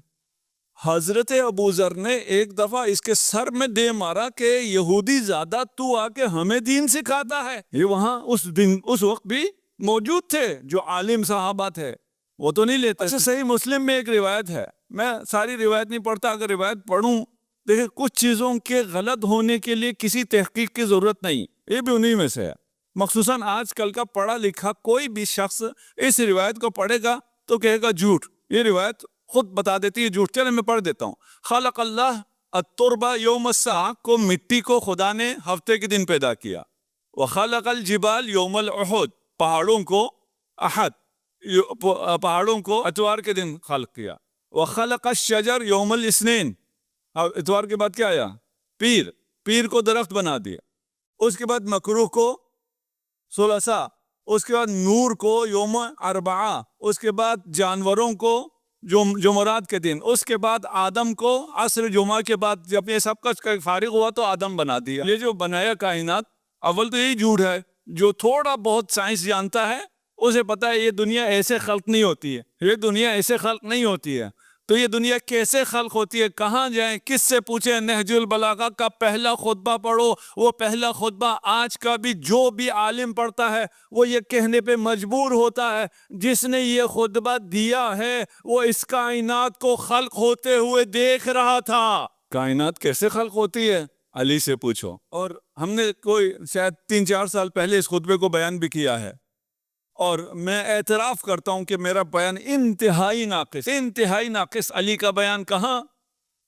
حضرت ابو ذر نے ایک دفعہ اس کے سر میں دے مارا کہ یہودی زیادہ تو آ کے ہمیں دین سکھاتا ہے. یہ وہاں اس وقت بھی موجود تھے جو عالم صحابہ تھے، وہ تو نہیں لیتے. اچھا، صحیح مسلم میں ایک روایت ہے، میں ساری روایت نہیں پڑھتا، اگر روایت پڑھوں دیکھیں کچھ چیزوں کے غلط ہونے کے لیے کسی تحقیق کی ضرورت نہیں، یہ بھی انہی میں سے ہے. مخصوصاً آج کل کا پڑھا لکھا کوئی بھی شخص اس روایت کو پڑھے گا تو کہے گا جھوٹ. یہ روایت خود بتا دیتی ہے جھوٹ. چلے میں پڑھ دیتا ہوں. خلق اللہ التربہ یوم السبت، کو مٹی کو خدا نے ہفتے کے دن پیدا کیا. وخلق الجبال یوم الاحد، پہاڑوں کو احد، پہاڑوں کو اتوار کے دن خلق کیا. وخلق الشجر یوم الاثنین، اتوار کے بعد کیا آیا؟ پیر، پیر کو درخت بنا دیا. اس کے بعد مکروہ کو ثلاثاء، اس کے بعد نور کو یوم اربعہ، اس کے بعد جانوروں کو جمعرات کے دن، اس کے بعد آدم کو عصر جمعہ کے بعد. جب یہ سب کچھ فارغ ہوا تو آدم بنا دیا. یہ جو بنایا کائنات، اول تو یہی جھوٹ ہے. جو تھوڑا بہت سائنس جانتا ہے اسے پتا ہے یہ دنیا ایسے خلق نہیں ہوتی ہے، یہ دنیا ایسے خلق نہیں ہوتی ہے. تو یہ دنیا کیسے خلق ہوتی ہے، کہاں جائیں، کس سے پوچھیں؟ نہج البلاغہ کا پہلا خطبہ پڑھو. وہ پہلا خطبہ آج کا بھی جو بھی عالم پڑھتا ہے وہ یہ کہنے پہ مجبور ہوتا ہے جس نے یہ خطبہ دیا ہے وہ اس کائنات کو خلق ہوتے ہوئے دیکھ رہا تھا. کائنات کیسے خلق ہوتی ہے علی سے پوچھو. اور ہم نے کوئی شاید 3-4 سال پہلے اس خطبے کو بیان بھی کیا ہے، اور میں اعتراف کرتا ہوں کہ میرا بیان انتہائی ناقص. علی کا بیان کہاں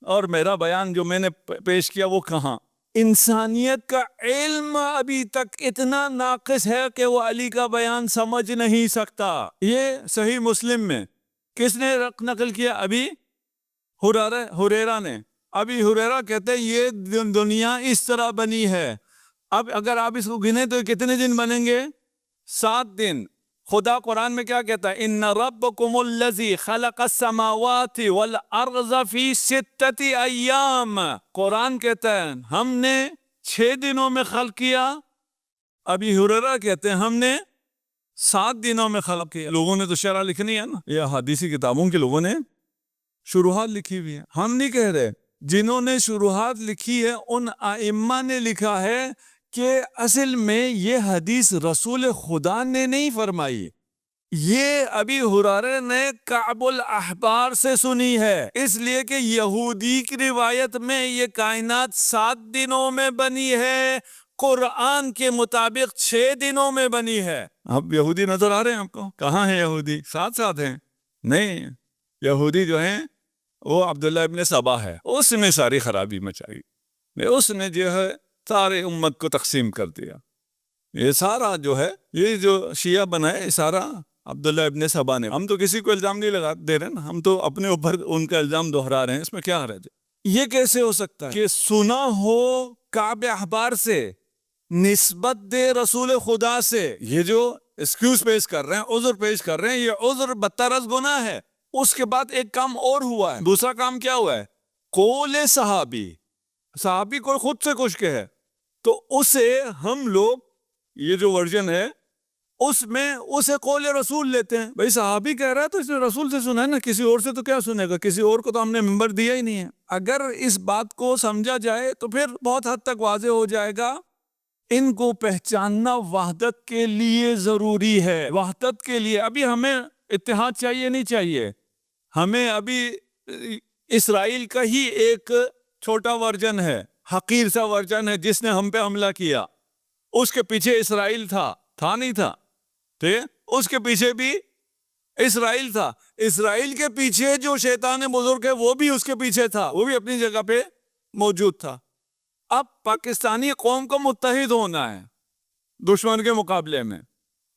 اور میرا بیان جو میں نے پیش کیا وہ کہاں؟ انسانیت کا علم ابھی تک اتنا ناقص ہے کہ وہ علی کا بیان سمجھ نہیں سکتا. یہ صحیح مسلم میں کس نے نقل کیا؟ ابھی ہریرہ نے. ابھی ہریرہ کہتے ہیں یہ دنیا اس طرح بنی ہے. اب اگر آپ اس کو گنے تو کتنے دن بنیں گے؟ 7 دن. خدا قرآن میں کیا کہتا ہے؟ ان ربکم الذی خلق السماوات والارض فی 6 ایام. قرآن کہتا ہے ہم نے 6 دنوں میں خلق کیا. ابھی ہریرہ کہتے ہیں ہم نے 7 دنوں میں خلق کیا. لوگوں نے تو شرح لکھنی ہے نا، یہ حدیثی کتابوں کے لوگوں نے شروحات لکھی ہوئی ہے. ہم نہیں کہہ رہے، جنہوں نے شروحات لکھی ہے ان ائمہ نے لکھا ہے کہ اصل میں یہ حدیث رسول خدا نے نہیں فرمائی، یہ ابھی ہریرہ نے کعب الاحبار سے سنی ہے. اس لیے کہ یہودی کی روایت میں یہ کائنات 7 دنوں میں بنی ہے، قرآن کے مطابق 6 دنوں میں بنی ہے. اب یہودی نظر آ رہے ہیں آپ کو؟ کہاں ہیں یہودی؟ ساتھ ہیں؟ نہیں، یہودی جو ہیں وہ عبداللہ ابن سبا ہے، اس نے ساری خرابی مچائی. اس نے جو ہے سارے امت کو تقسیم کر دیا. یہ سارا جو ہے، یہ جو شیعہ بنا ہے، سارا عبداللہ ابن سبا نے. ہم تو کسی کو الزام نہیں لگا دے رہے نا, ہم تو اپنے اوپر ان کا الزام دہرا رہے ہیں, اس میں کیا حرج ہے؟ یہ کیسے ہو سکتا ہے کہ سنا ہو کعب احبار سے نسبت دے رسول خدا سے؟ یہ جو ایکسکیوز پیش کر رہے ہیں, عذر پیش کر رہے ہیں, یہ عذر بدتر از گناہ ہے. اس کے بعد ایک کام اور ہوا ہے. دوسرا کام کیا ہوا ہے؟ قول صحابی کو خود سے کچھ کہ ہے, تو اسے ہم لوگ, یہ جو ورژن ہے اس میں اسے قول رسول لیتے ہیں. بھئی صحابی کہہ رہا ہے تو اس نے رسول سے سنا ہے نا, کسی اور سے تو کیا سنے گا؟ کسی اور کو تو ہم نے منبر دیا ہی نہیں ہے. اگر اس بات کو سمجھا جائے تو پھر بہت حد تک واضح ہو جائے گا ان کو پہچاننا وحدت کے لیے ضروری ہے. وحدت کے لیے ابھی ہمیں اتحاد چاہیے نہیں چاہیے؟ ہمیں ابھی اسرائیل کا ہی ایک چھوٹا ورژن ہے, حقیر سا ورژن ہے, جس نے ہم پہ حملہ کیا. اس کے پیچھے اسرائیل تھا نہیں تھا؟ ٹھیک, اس کے پیچھے بھی اسرائیل تھا. اسرائیل کے پیچھے جو شیطان بزرگ ہے وہ بھی اس کے پیچھے تھا, وہ بھی اپنی جگہ پہ موجود تھا. اب پاکستانی قوم کو متحد ہونا ہے دشمن کے مقابلے میں.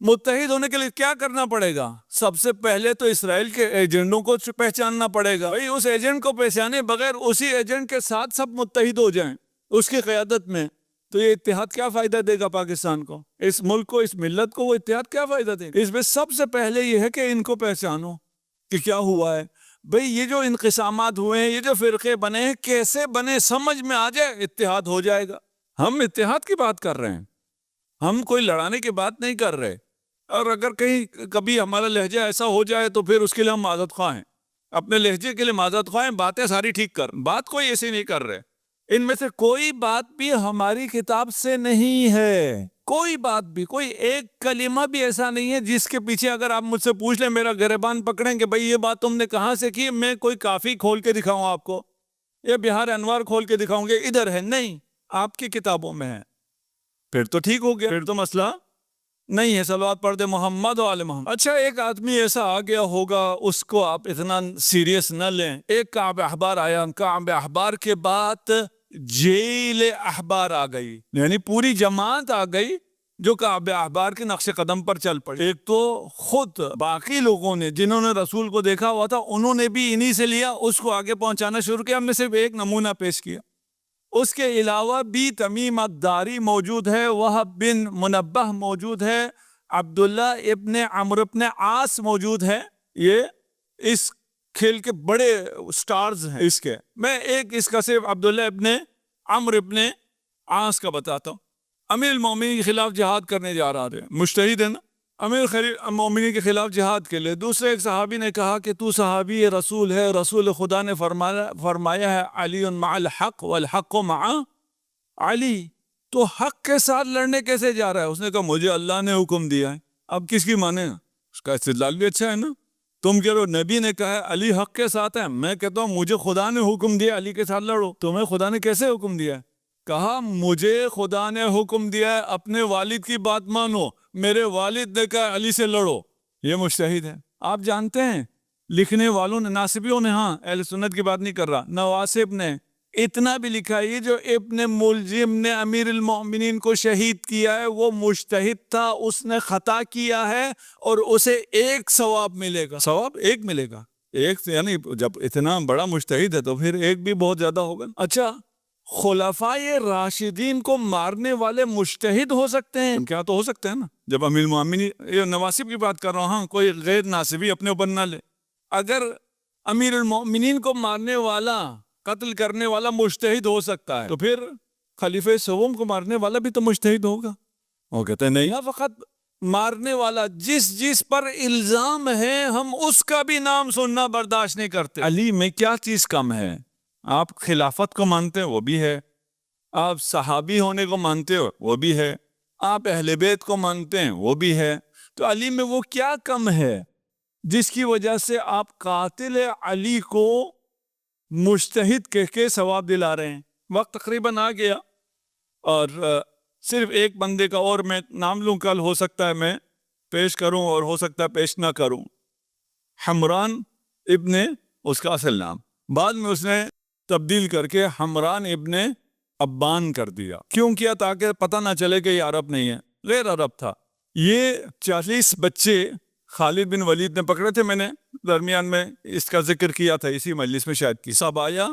متحد ہونے کے لیے کیا کرنا پڑے گا؟ سب سے پہلے تو اسرائیل کے ایجنڈوں کو پہچاننا پڑے گا. بھئی اس ایجنٹ کو پہچانے بغیر اسی ایجنٹ کے ساتھ سب متحد ہو جائیں اس کی قیادت میں, تو یہ اتحاد کیا فائدہ دے گا پاکستان کو, اس ملک کو, اس ملت کو؟ وہ اتحاد کیا فائدہ دے گا؟ اس میں سب سے پہلے یہ ہے کہ ان کو پہچانو کہ کیا ہوا ہے. بھئی یہ جو انقسامات ہوئے ہیں, یہ جو فرقے بنے ہیں, کیسے بنے, سمجھ میں آ جائے, اتحاد ہو جائے گا. ہم اتحاد کی بات کر رہے ہیں, ہم کوئی لڑانے کی بات نہیں کر رہے. اور اگر کہیں کبھی ہمارا لہجہ ایسا ہو جائے تو پھر اس کے لیے ہم معذرت خواہ ہیں, اپنے لہجے کے لیے معذرت خواہ ہیں. باتیں ساری ٹھیک کر, بات کوئی ایسی نہیں کر رہے. ان میں سے کوئی بات بھی ہماری کتاب سے نہیں ہے, کوئی بات بھی, کوئی ایک کلمہ بھی ایسا نہیں ہے جس کے پیچھے اگر آپ مجھ سے پوچھ لیں, میرا گریبان پکڑیں کہ بھئی یہ بات تم نے کہاں سے کی, میں کوئی کافی کھول کے دکھاؤں آپ کو, یا بہار انوار کھول کے دکھاؤں گے ادھر ہے, نہیں, آپ کی کتابوں میں ہے. پھر تو ٹھیک ہو گیا, پھر تو مسئلہ نہیں ہے. صلوات پڑھ دے محمد و آل محمد. اچھا, ایک آدمی ایسا آ گیا ہوگا, اس کو آپ اتنا سیریس نہ لیں. ایک کعب احبار آیا, کعب احبار کے بعد جیل احبار آ گئی, یعنی پوری جماعت آ گئی جو کعب احبار کے نقش قدم پر چل پڑی. ایک تو خود باقی لوگوں نے جنہوں نے رسول کو دیکھا ہوا تھا, انہوں نے بھی انہی سے لیا, اس کو آگے پہنچانا شروع کیا. میں صرف ایک نمونہ پیش کیا. اس کے علاوہ بھی تمیم الداری موجود ہے, وہب بن منبہ موجود ہے, عبداللہ ابن عمرو ابن عاص موجود ہے. یہ اس کھیل کے بڑے سٹارز ہیں اس کے. میں ایک اس کا صرف عبداللہ ابن عمرو ابن عاص کا بتاتا ہوں. امیر المومنین کے خلاف جہاد کرنے جا رہا تھے, مجتہد ہے نا, امیر المومنین کے خلاف جہاد کے لیے. دوسرے ایک صحابی نے کہا کہ تو صحابی رسول ہے, رسول خدا نے فرمایا ہے علی مع الحق والحق مع علی, تو حق کے ساتھ لڑنے کیسے جا رہا ہے؟ اس نے کہا مجھے اللہ نے حکم دیا ہے. اب کس کی مانے؟ اس کا استدلال بھی اچھا ہے نا. تم کہہ رہے ہو نبی نے کہا ہے علی حق کے ساتھ ہے, میں کہتا ہوں مجھے خدا نے حکم دیا علی کے ساتھ لڑو. تمہیں خدا نے کیسے حکم دیا ہے؟ کہا مجھے خدا نے حکم دیا ہے اپنے والد کی بات مانو, میرے والد نے کہا علی سے لڑو. یہ مجتہد ہے. آپ جانتے ہیں لکھنے والوں نے, ناصبیوں نے, ہاں اہل سنت کی بات نہیں کر رہا, نواسب نے اتنا بھی لکھا ہے, یہ جو ابن ملجم نے امیر المومنین کو شہید کیا ہے وہ مجتہد تھا, اس نے خطا کیا ہے اور اسے ایک ثواب ملے گا. ثواب ایک ملے گا, ایک یعنی جب اتنا بڑا مجتہد ہے تو پھر ایک بھی بہت زیادہ ہوگا. اچھا, خلفائے راشدین کو مارنے والے مجتہد ہو سکتے ہیں؟ کیا تو ہو سکتے ہیں نا. جب امیر المومنین, یہ نواسب کی بات کر رہا ہوں, ہاں کوئی غیر ناصبی اپنے اوپر نہ لے. اگر امیر المومنین کو مارنے والا, قتل کرنے والا مجتہد ہو سکتا ہے, تو پھر خلیفہ سوم کو مارنے والا بھی تو مجتہد ہوگا. وہ کہتے ہیں نہیں, فقط مارنے والا جس پر الزام ہے ہم اس کا بھی نام سننا برداشت نہیں کرتے. علی میں کیا چیز کم ہے؟ آپ خلافت کو مانتے ہیں, وہ بھی ہے. آپ صحابی ہونے کو مانتے ہو, وہ بھی ہے. آپ اہل بیت کو مانتے ہیں, وہ بھی ہے. تو علی میں وہ کیا کم ہے جس کی وجہ سے آپ قاتل علی کو مجتہد کہہ کے ثواب دلا رہے ہیں؟ وقت تقریباً آ گیا, اور صرف ایک بندے کا اور میں نام لوں, کل ہو سکتا ہے میں پیش کروں اور ہو سکتا ہے پیش نہ کروں. حمران ابن, اس کا اصل نام, بعد میں اس نے تبدیل کر کے حمران ابن ابان کر دیا. کیوں کیا؟ تاکہ پتہ نہ چلے کہ یہ عرب نہیں ہے, غیر عرب تھا. یہ 40 بچے خالد بن ولید نے پکڑے تھے، میں نے درمیان میں اس کا ذکر کیا تھا، اسی مجلس میں شاید کی. سبایا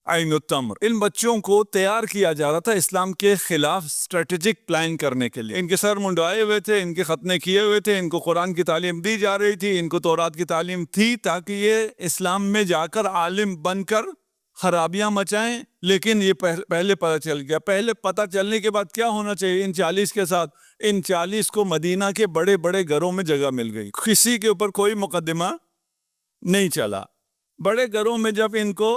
عین التمر، ان بچوں کو تیار کیا جا رہا تھا اسلام کے خلاف اسٹریٹجک پلان کرنے کے لیے. ان کے سر منڈوائے ہوئے تھے، ان کے ختنے کیے ہوئے تھے، ان کو قرآن کی تعلیم دی جا رہی تھی، ان کو تورات کی تعلیم تھی تاکہ یہ اسلام میں جا کر عالم بن کر خرابیاں مچائیں. لیکن یہ پہلے پتہ چل گیا. پہلے پتہ چلنے کے بعد کیا ہونا چاہیے ان 40 کے ساتھ؟ ان 40 کو مدینہ کے بڑے بڑے گھروں میں جگہ مل گئی، کسی کے اوپر کوئی مقدمہ نہیں چلا. بڑے گھروں میں جب ان کو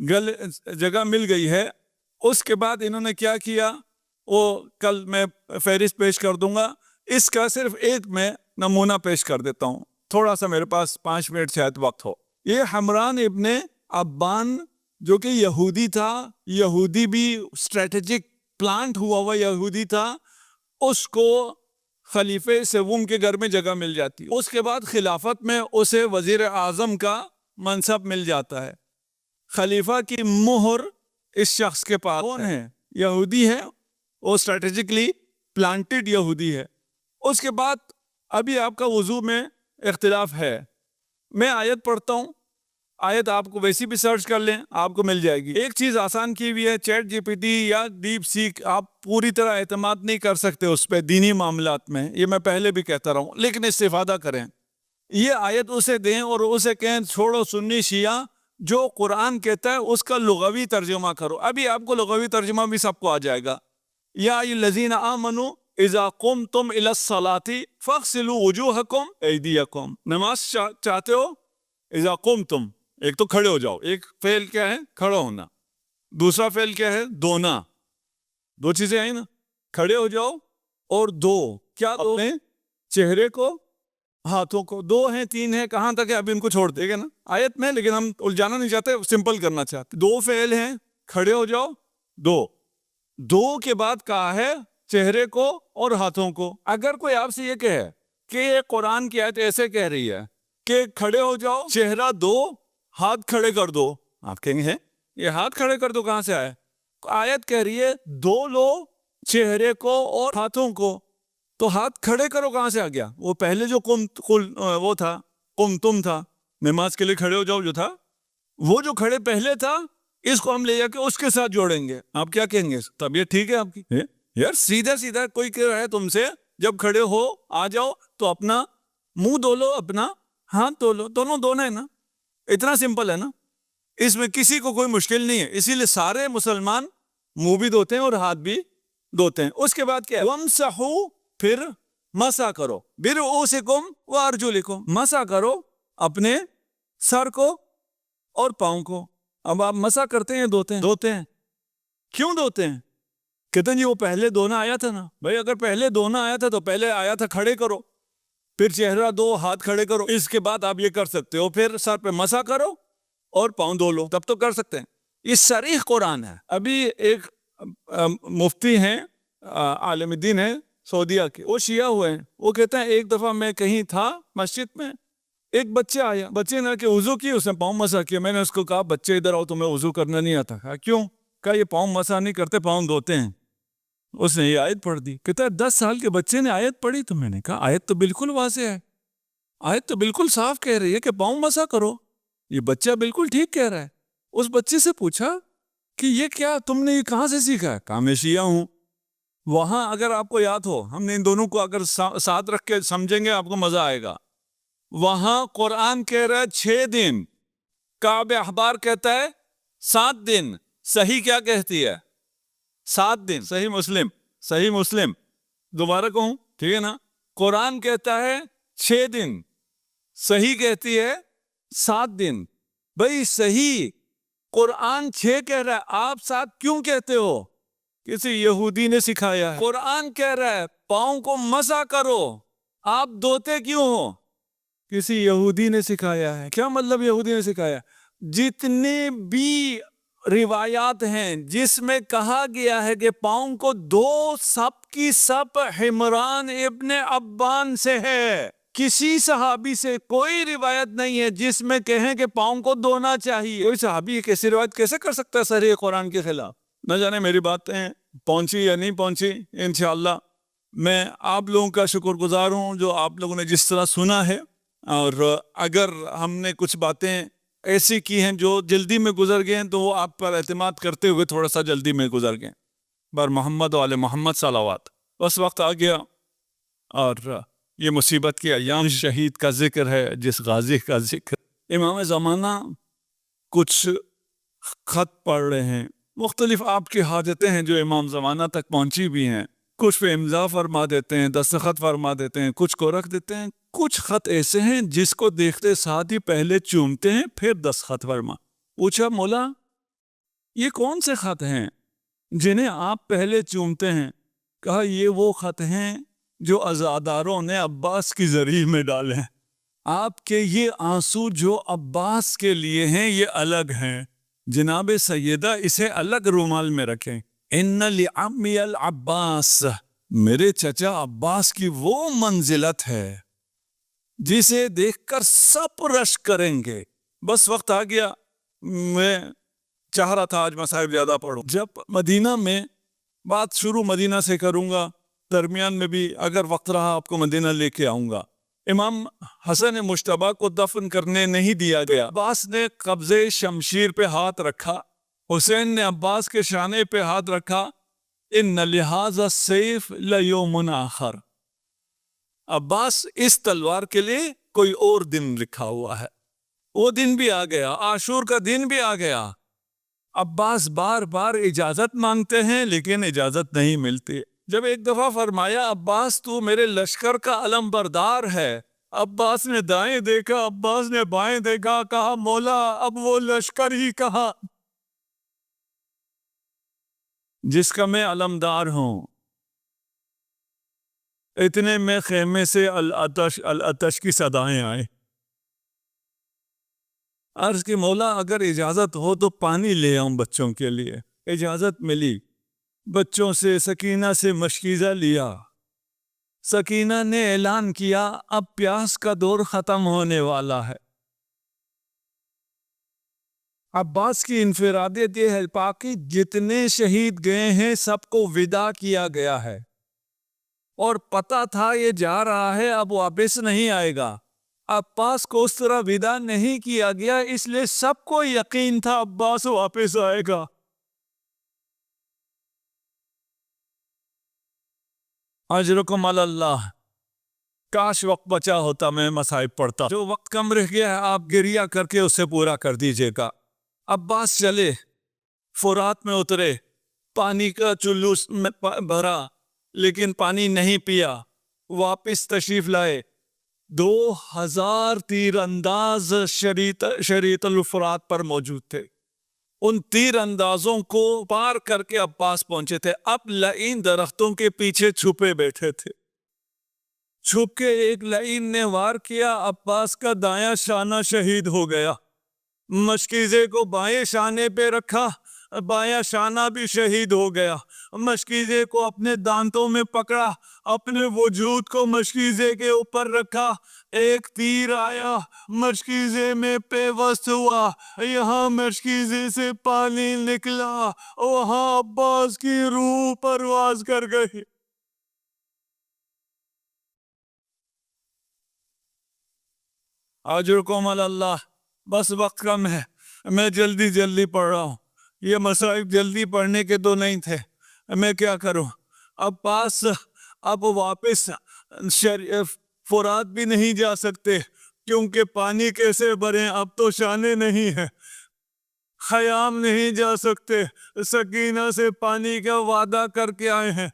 جگہ مل گئی ہے، اس کے بعد انہوں نے کیا کیا وہ کل میں فہرست پیش کر دوں گا. اس کا صرف ایک میں نمونہ پیش کر دیتا ہوں، تھوڑا سا میرے پاس 5 منٹ شاید وقت ہو. یہ حمران ابن ابان جو کہ یہودی تھا، یہودی بھی اسٹریٹجک پلانٹ ہوا یہودی تھا، اس کو خلیفہ سوم کے گھر میں جگہ مل جاتی. اس کے بعد خلافت میں اسے وزیر اعظم کا منصب مل جاتا ہے. خلیفہ کی مہر اس شخص کے پاس کون ہے؟ یہودی ہے، وہ اسٹریٹجکلی پلانٹڈ یہودی ہے. اس کے بعد ابھی آپ کا وضو میں اختلاف ہے، میں آیت پڑھتا ہوں، آیت آپ کو ویسی بھی سرچ کر لیں آپ کو مل جائے گی. ایک چیز آسان کی ہوئی ہے، چیٹ جی پی ٹی یا ڈیپ سیک، آپ پوری طرح اعتماد نہیں کر سکتے اس پہ دینی معاملات میں، یہ میں پہلے بھی کہتا رہا ہوں، لیکن استفادہ کریں. یہ آیت اسے دیں اور اسے کہیں چھوڑو سنی شیعہ، جو قرآن کہتا ہے اس کا لغوی ترجمہ کرو. ابھی آپ کو لغوی ترجمہ بھی سب کو آ جائے گا. یا الذین آمنوا اذا قمتم الی الصلاۃ فاغسلوا وجوہکم ایدیکم. نماز چاہتے ہو، اذا قمتم، ایک تو کھڑے ہو جاؤ، ایک فعل کیا ہے؟ کھڑا ہونا. دوسرا فعل کیا ہے؟ دھونا. دو چیزیں آئی نا، کھڑے ہو جاؤ اور دو. کیا دو ہیں؟ چہرے کو، ہاتھوں کو. 2 ہیں 3 ہیں، کہاں تک ہے ابھی ان کو چھوڑ دے گا نا آیت میں، لیکن ہم الجھانا نہیں چاہتے، سمپل کرنا چاہتے. 2 فعل ہیں، کھڑے ہو جاؤ، 2 کے بعد کہا ہے چہرے کو اور ہاتھوں کو. اگر کوئی آپ سے یہ کہے کہ یہ قرآن کی آیت ایسے کہہ رہی ہے کہ کھڑے ہو جاؤ، چہرہ دو، ہاتھ کھڑے کر دو، آپ کہیں گے یہ ہاتھ کھڑے کر دو کہاں سے آئے؟ آیت کہہ رہی ہے 2 لو، چہرے کو اور ہاتھوں کو. تو ہاتھ کھڑے کرو کہاں سے آ گیا؟ وہ پہلے جو وہ تھا، تم تھا، نماز کے لیے کھڑے ہو جاؤ جو تھا، وہ جو کھڑے پہلے تھا، اس کو ہم لے جا کے اس کے ساتھ جوڑیں گے. آپ کیا کہیں گے؟ طبیعت ٹھیک ہے آپ کی؟ یار سیدھا سیدھا کوئی کہہ رہا ہے تم سے جب کھڑے ہو آ جاؤ تو اپنا منہ دھو لو، اپنا ہاتھ دھو لو، دونوں دھونا ہے نا. اتنا سمپل ہے نا، اس میں کسی کو کوئی مشکل نہیں ہے. اسی لیے سارے مسلمان منہ بھی دھوتے ہیں اور ہاتھ بھی دھوتے ہیں. اس کے بعد کیا ہے؟ وَامْسَحُوا، پھر مسح کرو، بِرُؤُوسِکُمْ وَأَرْجُلِکُمْ، مسح کرو اپنے سر کو اور پاؤں کو. اب آپ مسح کرتے ہیں، دھوتے ہیں. کیوں دھوتے ہیں؟ کہتے ہیں جی وہ پہلے دھونا آیا تھا نا. بھائی اگر پہلے دھونا آیا تھا تو پہلے آیا تھا کھڑے کرو، پھر چہرہ دو، ہاتھ کھڑے کرو، اس کے بعد آپ یہ کر سکتے ہو، پھر سر پہ مسح کرو اور پاؤں دھو لو، تب تو کر سکتے ہیں. یہ صریح قرآن ہے. ابھی ایک مفتی ہیں، عالم دین ہے سعودیہ کے، وہ شیعہ ہوئے ہیں. وہ کہتے ہیں ایک دفعہ میں کہیں تھا مسجد میں، ایک بچہ آیا، بچے نے کہ وضو کی، اس نے پاؤں مسح کیا. میں نے اس کو کہا بچے ادھر آؤ، تمہیں وضو کرنا نہیں آتا؟ کہا کیوں؟ کہا یہ پاؤں مسح نہیں کرتے، پاؤں دھوتے ہیں. اس نے یہ آیت پڑھ دی. کہتا ہے 10 سال کے بچے نے آیت پڑھی. تو میں نے کہا آیت تو بالکل واضح ہے، آیت تو بالکل صاف کہہ رہی ہے کہ پاؤں مسح کرو، یہ بچہ بالکل ٹھیک کہہ رہا ہے. اس بچے سے پوچھا کہ یہ کیا تم نے یہ کہاں سے سیکھا ہے؟ کہا میں شیعہ ہوں. وہاں اگر آپ کو یاد ہو، ہم نے ان دونوں کو اگر ساتھ رکھ کے سمجھیں گے آپ کو مزہ آئے گا. وہاں قرآن کہہ رہا ہے 6 دن، کعب احبار کہتا ہے 7 دن. صحیح کیا کہتی ہے؟ 7 دن. صحیح مسلم دوبارہ کہوں ٹھیک ہے نا؟ قرآن کہتا ہے 6 دن، صحیح کہتی ہے 7 دن. بھئی صحیح قرآن 6 کہہ رہا ہے، آپ 7 کیوں کہتے ہو؟ کسی یہودی نے سکھایا ہے. قرآن کہہ رہا ہے پاؤں کو مسح کرو، آپ دھوتے کیوں ہو؟ کسی یہودی نے سکھایا ہے. کیا مطلب یہودی نے سکھایا؟ جتنے بھی روایات ہیں جس میں کہا گیا ہے کہ پاؤں کو دو، سب کی سب حمران ابن ابان سے ہے. کسی صحابی سے کوئی روایت نہیں ہے جس میں کہیں کہ پاؤں کو دھونا چاہیے. کوئی صحابی ایک ایسی روایت کیسے کر سکتا ہے صریح قرآن کے خلاف؟ نہ جانے میری باتیں پہنچی یا نہیں پہنچی. انشاءاللہ میں آپ لوگوں کا شکر گزار ہوں جو آپ لوگوں نے جس طرح سنا ہے، اور اگر ہم نے کچھ باتیں ایسی کی ہیں جو جلدی میں گزر گئے ہیں تو وہ آپ پر اعتماد کرتے ہوئے تھوڑا سا جلدی میں گزر گئے، بر محمد و آل محمد صلوات. بس وقت آ گیا اور یہ مصیبت کے ایام شہید کا ذکر ہے، جس غازی کا ذکر. امام زمانہ کچھ خط پڑھ رہے ہیں، مختلف آپ کی حاجتیں ہیں جو امام زمانہ تک پہنچی بھی ہیں. کچھ پہ امضا فرما دیتے ہیں، دستخط فرما دیتے ہیں، کچھ کو رکھ دیتے ہیں. کچھ خط ایسے ہیں جس کو دیکھتے ساتھ ہی پہلے چومتے ہیں پھر دستخط فرما. پوچھا مولا یہ کون سے خط ہیں جنہیں آپ پہلے چومتے ہیں؟ کہا یہ وہ خط ہیں جو عزاداروں نے عباس کی ذریعہ میں ڈالے ہیں. آپ کے یہ آنسو جو عباس کے لیے ہیں یہ الگ ہیں، جناب سیدہ اسے الگ رومال میں رکھیں. ان لعمی العباس، میرے چچا عباس کی وہ منزلت ہے جسے دیکھ کر سب رش کریں گے. بس وقت آ گیا، میں چاہ رہا تھا آج مصائب زیادہ پڑھوں. جب مدینہ میں بات شروع مدینہ سے کروں گا، درمیان میں بھی اگر وقت رہا آپ کو مدینہ لے کے آؤں گا. امام حسن مجتبیٰ کو دفن کرنے نہیں دیا گیا. عباس نے قبضے شمشیر پہ ہاتھ رکھا، حسین نے عباس کے شانے پہ ہاتھ رکھا. ان لہذا السیف لیوم آخر، عباس اس تلوار کے لیے کوئی اور دن لکھا ہوا ہے. وہ دن بھی آ گیا، عاشور کا دن بھی آ گیا. عباس بار بار اجازت مانگتے ہیں لیکن اجازت نہیں ملتی. جب ایک دفعہ فرمایا عباس تو میرے لشکر کا علم بردار ہے، عباس نے دائیں دیکھا، عباس نے بائیں دیکھا، کہا مولا اب وہ لشکر ہی کہا جس کا میں علمدار ہوں. اتنے میں خیمے سے العطش العطش کی صدائیں آئیں. عرض کی مولا اگر اجازت ہو تو پانی لے آؤں بچوں کے لیے. اجازت ملی، بچوں سے سکینہ سے مشکیزہ لیا. سکینہ نے اعلان کیا اب پیاس کا دور ختم ہونے والا ہے. عباس کی انفرادیت یہ ہے پاکی جتنے شہید گئے ہیں سب کو ودا کیا گیا ہے، اور پتہ تھا یہ جا رہا ہے اب واپس نہیں آئے گا. عباس کو اس طرح ودا نہیں کیا گیا، اس لیے سب کو یقین تھا عباس واپس آئے گا. اجرکم علی اللہ. کاش وقت بچا ہوتا میں مصائب پڑھتا. جو وقت کم رہ گیا ہے آپ گریہ کر کے اسے پورا کر دیجئے گا. عباس چلے، فرات میں اترے، پانی کا چلو میں بھرا لیکن پانی نہیں پیا. واپس تشریف لائے، 2000 تیر انداز شریط الفرات پر موجود تھے. ان تیر اندازوں کو پار کر کے عباس پہنچے تھے. اب لعین درختوں کے پیچھے چھپے بیٹھے تھے. چھپ کے ایک لعین نے وار کیا، عباس کا دایاں شانہ شہید ہو گیا. مشکیزے کو بائیں شانے پہ رکھا، بایاں شانہ بھی شہید ہو گیا. مشکیزے کو اپنے دانتوں میں پکڑا، اپنے وجود کو مشکیزے کے اوپر رکھا. ایک تیر آیا، مشکیزے میں پیوست ہوا، یہاں مشکیزے سے پانی نکلا، وہاں عباس کی روح پرواز کر گئی. اجرکم علی اللہ. بس وقت کم ہے، میں جلدی پڑھ رہا ہوں. یہ مصائب جلدی پڑھنے کے تو نہیں تھے، میں کیا کروں. عباس اب واپس فرات بھی نہیں جا سکتے کیونکہ پانی کیسے بھریں، اب تو شانے نہیں ہیں. خیام نہیں جا سکتے، سکینہ سے پانی کا وعدہ کر کے آئے ہیں.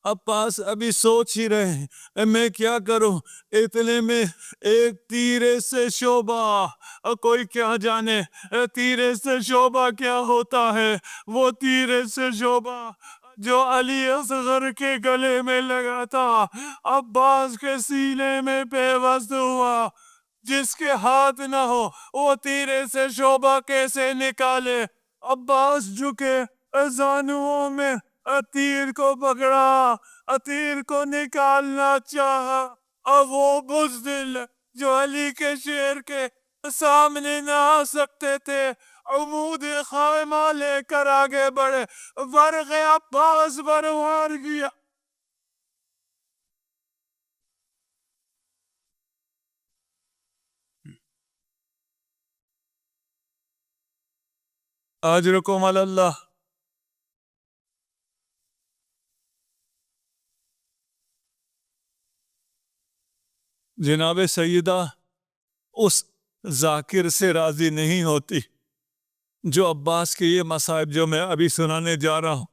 عباس ابھی سوچ ہی رہے ہیں میں کیا کروں. اتنے میں ایک تیرے سے شعبہ، کوئی کیا جانے تیرے سے شعبہ کیا ہوتا ہے. وہ تیرے سے شعبہ جو علی اصغر کے گلے میں لگا تھا عباس کے سینے میں پیوست ہوا. جس کے ہاتھ نہ ہو وہ تیرے سے شعبہ کیسے نکالے. عباس جھکے، زانوؤں میں تیر کو پکڑا، تیر کو نکالنا چاہا. اب وہ بزدل جو علی کے شیر کے سامنے نہ آ سکتے تھے عمود خیمہ لے کر آگے بڑھے. ورغ عباس پر وار کیا. اجرکم علی اللہ. جناب سیدہ اس ذاکر سے راضی نہیں ہوتی جو عباس کے یہ مصائب جو میں ابھی سنانے جا رہا ہوں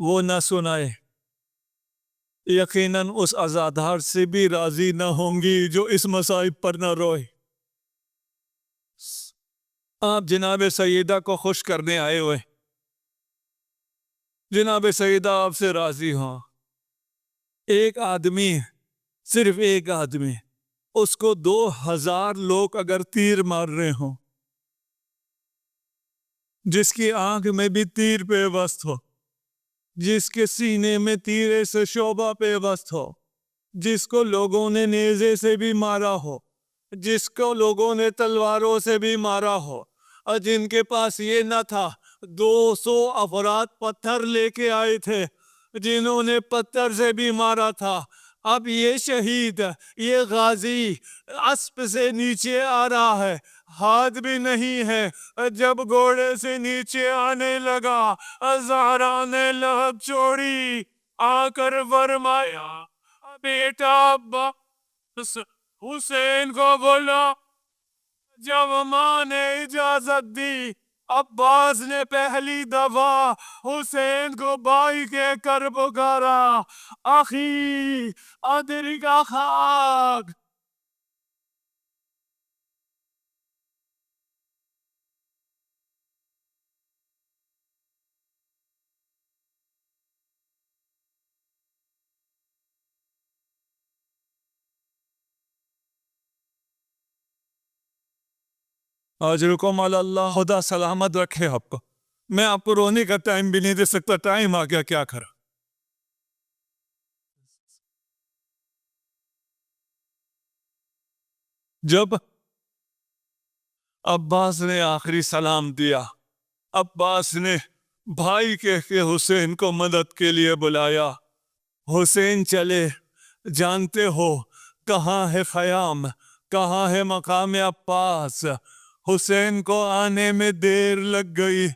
وہ نہ سنائے. یقیناً اس عزادار سے بھی راضی نہ ہوں گی جو اس مصائب پر نہ روئے. آپ جناب سیدہ کو خوش کرنے آئے ہوئے. جناب سیدہ آپ سے راضی ہوں. ایک آدمی، صرف ایک آدمی، اس کو 2000 لوگ اگر تیر مار رہے ہوں، جس کی آنکھ میں بھی تیر پیوست ہو، جس کے سینے میں تیرے سے شعبہ پیوست ہو، جس کو لوگوں نے نیزے سے بھی مارا ہو، جس کو لوگوں نے تلواروں سے بھی مارا ہو، اور جن کے پاس یہ نہ تھا 200 افراد پتھر لے کے آئے تھے جنہوں نے پتھر سے بھی مارا تھا. اب یہ شہید، یہ غازی اسپ سے نیچے آ رہا ہے، ہاتھ بھی نہیں ہے. جب گھوڑے سے نیچے آنے لگا زہرا نے لب چھوڑی، آ کر فرمایا بیٹا عباس حسین کو بولا. جب ماں نے اجازت دی عباس نے پہلی دفعہ حسین کو بھائی کے کر پکارا، آخی ادری کا خاک. اجرکم علی اللہ. خدا سلامت رکھے آپ کو. میں آپ کو رونے کا ٹائم بھی نہیں دے سکتا، ٹائم آ گیا، کیا کرا. جب عباس نے آخری سلام دیا، عباس نے بھائی کہہ کے حسین کو مدد کے لیے بلایا. حسین چلے. جانتے ہو کہاں ہے خیام، کہاں ہے مقام عباس. حسین کو آنے میں دیر لگ گئی.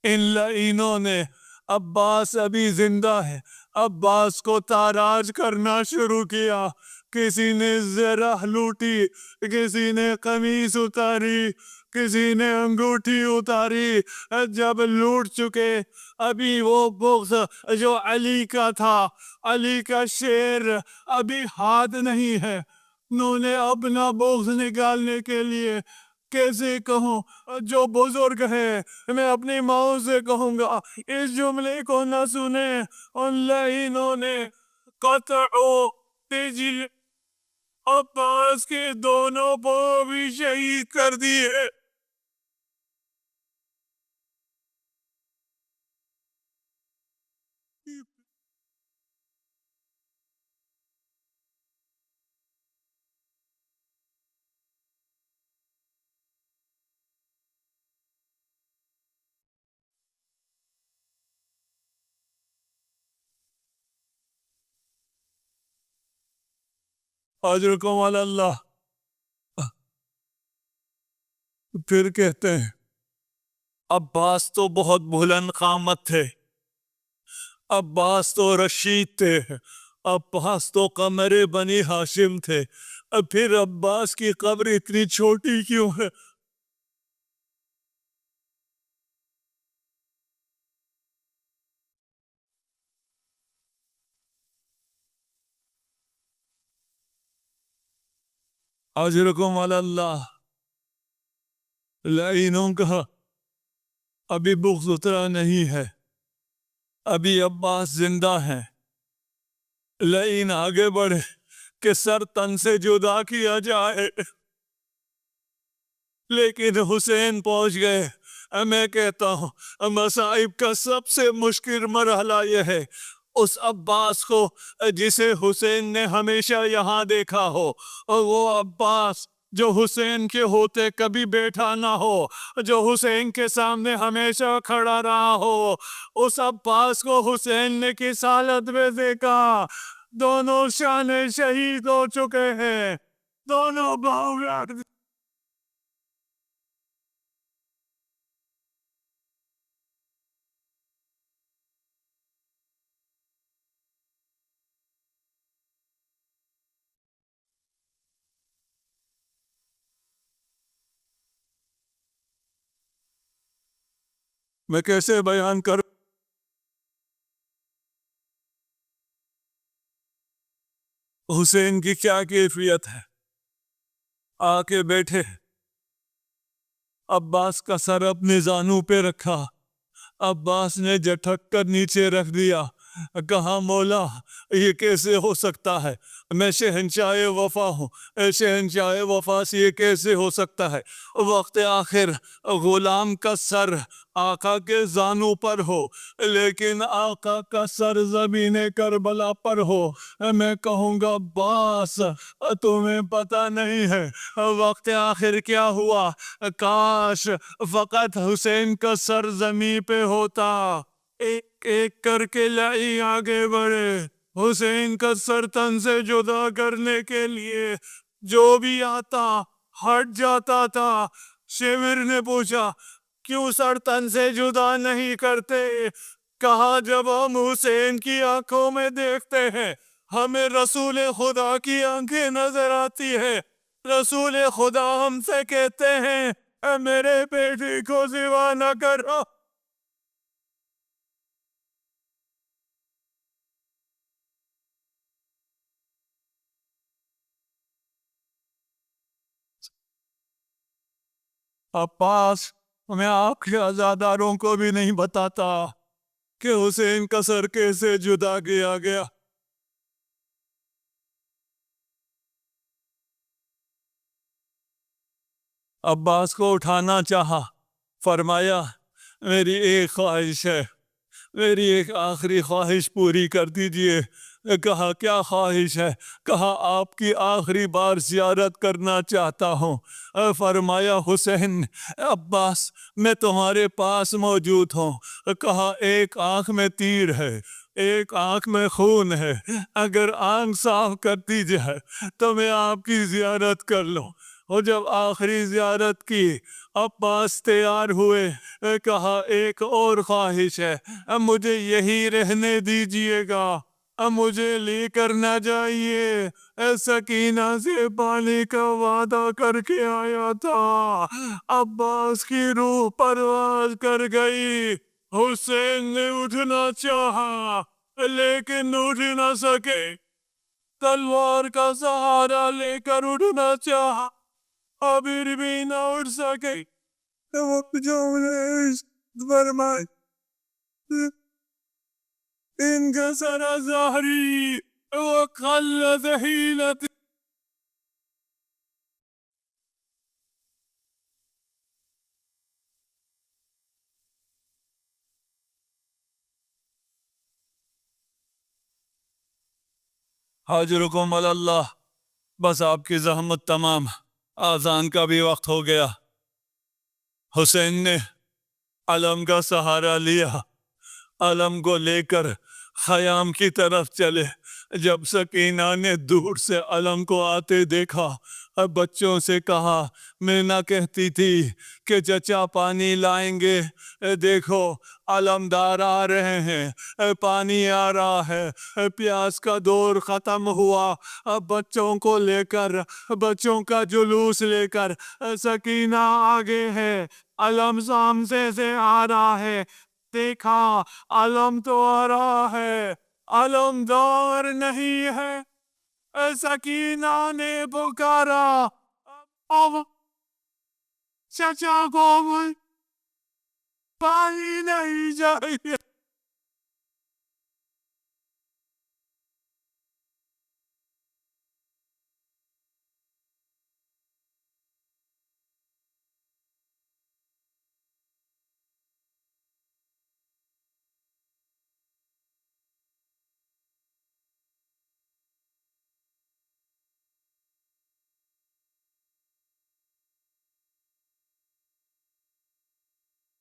ان لعینوں نے عباس ابھی زندہ ہے، عباس کو تاراج کرنا شروع کیا. کسی نے زرہ لوٹی، کسی نے قمیص اتاری، کسی نے انگوٹھی اتاری. جب لوٹ چکے ابھی وہ بغض جو علی کا تھا، علی کا شیر ابھی ہاتھ نہیں ہے. انہوں نے اپنا بغض نکالنے کے لیے کیسے کہوں، جو بزرگ ہے میں اپنی ماں سے کہوں گا اس جملے کو نہ سنیں. ان لعینوں نے قطع و تجل عباس کے دونوں پاؤں بھی شہید کر دیے. اجرکم علی اللہ. پھر کہتے ہیں عباس تو بہت بلند قامت تھے، عباس تو رشید تھے، عباس تو قمر بنی ہاشم تھے. پھر عباس کی قبر اتنی چھوٹی کیوں ہے؟ اجرکم علی اللہ. لعینوں کا ابھی بغض اترا نہیں ہے، ابھی عباس زندہ ہیں. لعین آگے بڑھے کہ سر تن سے جدا کیا جائے، لیکن حسین پہنچ گئے. میں کہتا ہوں مصائب کا سب سے مشکل مرحلہ یہ ہے اس عباس کو جسے حسین نے ہمیشہ یہاں دیکھا ہو، اور وہ عباس جو حسین کے ہوتے کبھی بیٹھا نہ ہو، جو حسین کے سامنے ہمیشہ کھڑا رہا ہو. اس عباس کو حسین نے کس حالت میں دیکھا؟ دونوں شان شہید ہو چکے ہیں، دونوں باؤں میں کیسے بیان کروں؟ حسین کی کیا کیفیت ہے؟ آ کے بیٹھے، عباس کا سر اپنے زانوں پہ رکھا، عباس نے جھٹک کر نیچے رکھ دیا، کہا مولا یہ کیسے ہو سکتا ہے؟ میں شہنشاہ وفا ہوں، شہنشاہ وفا سے یہ کیسے ہو سکتا ہے؟ وقت آخر غلام کا سر آقا کے زانوں پر ہو، لیکن آقا کا سر زمین کربلا پر ہو۔ میں کہوں گا عباس تمہیں پتہ نہیں ہے وقت آخر کیا ہوا، کاش فقط حسین کا سر زمین پہ ہوتا۔ ایک ایک کر کے لائی آگے بڑھے، حسین کا سر تن سے جدا کرنے کے لیے جو بھی آتا ہٹ جاتا تھا۔ شمر نے پوچھا کیوں سر تن سے جدا نہیں کرتے؟ کہا جب ہم حسین کی آنکھوں میں دیکھتے ہیں ہمیں رسول خدا کی آنکھیں نظر آتی ہے۔ رسول خدا ہم سے کہتے ہیں اے میرے بیٹی کو ذبح نہ کرو۔ عباس میں آپ کے عزاداروں کو بھی نہیں بتاتا کہ حسین کا سر کیسے جدا کیا گیا۔ عباس کو اٹھانا چاہا، فرمایا میری ایک خواہش ہے، میری ایک آخری خواہش پوری کر دیجئے۔ کہا کیا خواہش ہے؟ کہا آپ کی آخری بار زیارت کرنا چاہتا ہوں۔ فرمایا حسین، عباس میں تمہارے پاس موجود ہوں۔ کہا ایک آنکھ میں تیر ہے، ایک آنکھ میں خون ہے، اگر آنکھ صاف کر دی جائے تو میں آپ کی زیارت کر لوں۔ اور جب آخری زیارت کی عباس تیار ہوئے، کہا ایک اور خواہش ہے، مجھے یہی رہنے دیجئے گا، مجھے لے کر نہ جائیے۔ سکینہ سے پانی کا وعدہ کر کے آیا تھا۔ عباس کی روح پرواز کر گئی۔ حسین نے اٹھنا چاہا لیکن اٹھ نہ سکے، تلوار کا سہارا لے کر اٹھنا چاہا ابھی بھی نہ اٹھ سکے۔ فرمائے ان کا سرا ظاہری وقلت حیلت۔ حاضرکم علی اللہ، بس آپ کی زحمت تمام، آذان کا بھی وقت ہو گیا۔ حسین نے علم کا سہارا لیا، علم کو لے کر خیام کی طرف چلے۔ جب سکینہ نے دور سے علم کو آتے دیکھا، بچوں سے کہا میں نہ کہتی تھی کہ چچا پانی لائیں گے، دیکھو علمدار آ رہے ہیں، پانی آ رہا ہے، پیاس کا دور ختم ہوا۔ بچوں کو لے کر، بچوں کا جلوس لے کر سکینہ آگے ہے، علم سامنے سے آ رہا ہے۔ دیکھا علم تو آ رہا ہے، علمدار نہیں ہے۔ سکینہ نے پکارا اب چچا کو پانی نہیں چاہیے۔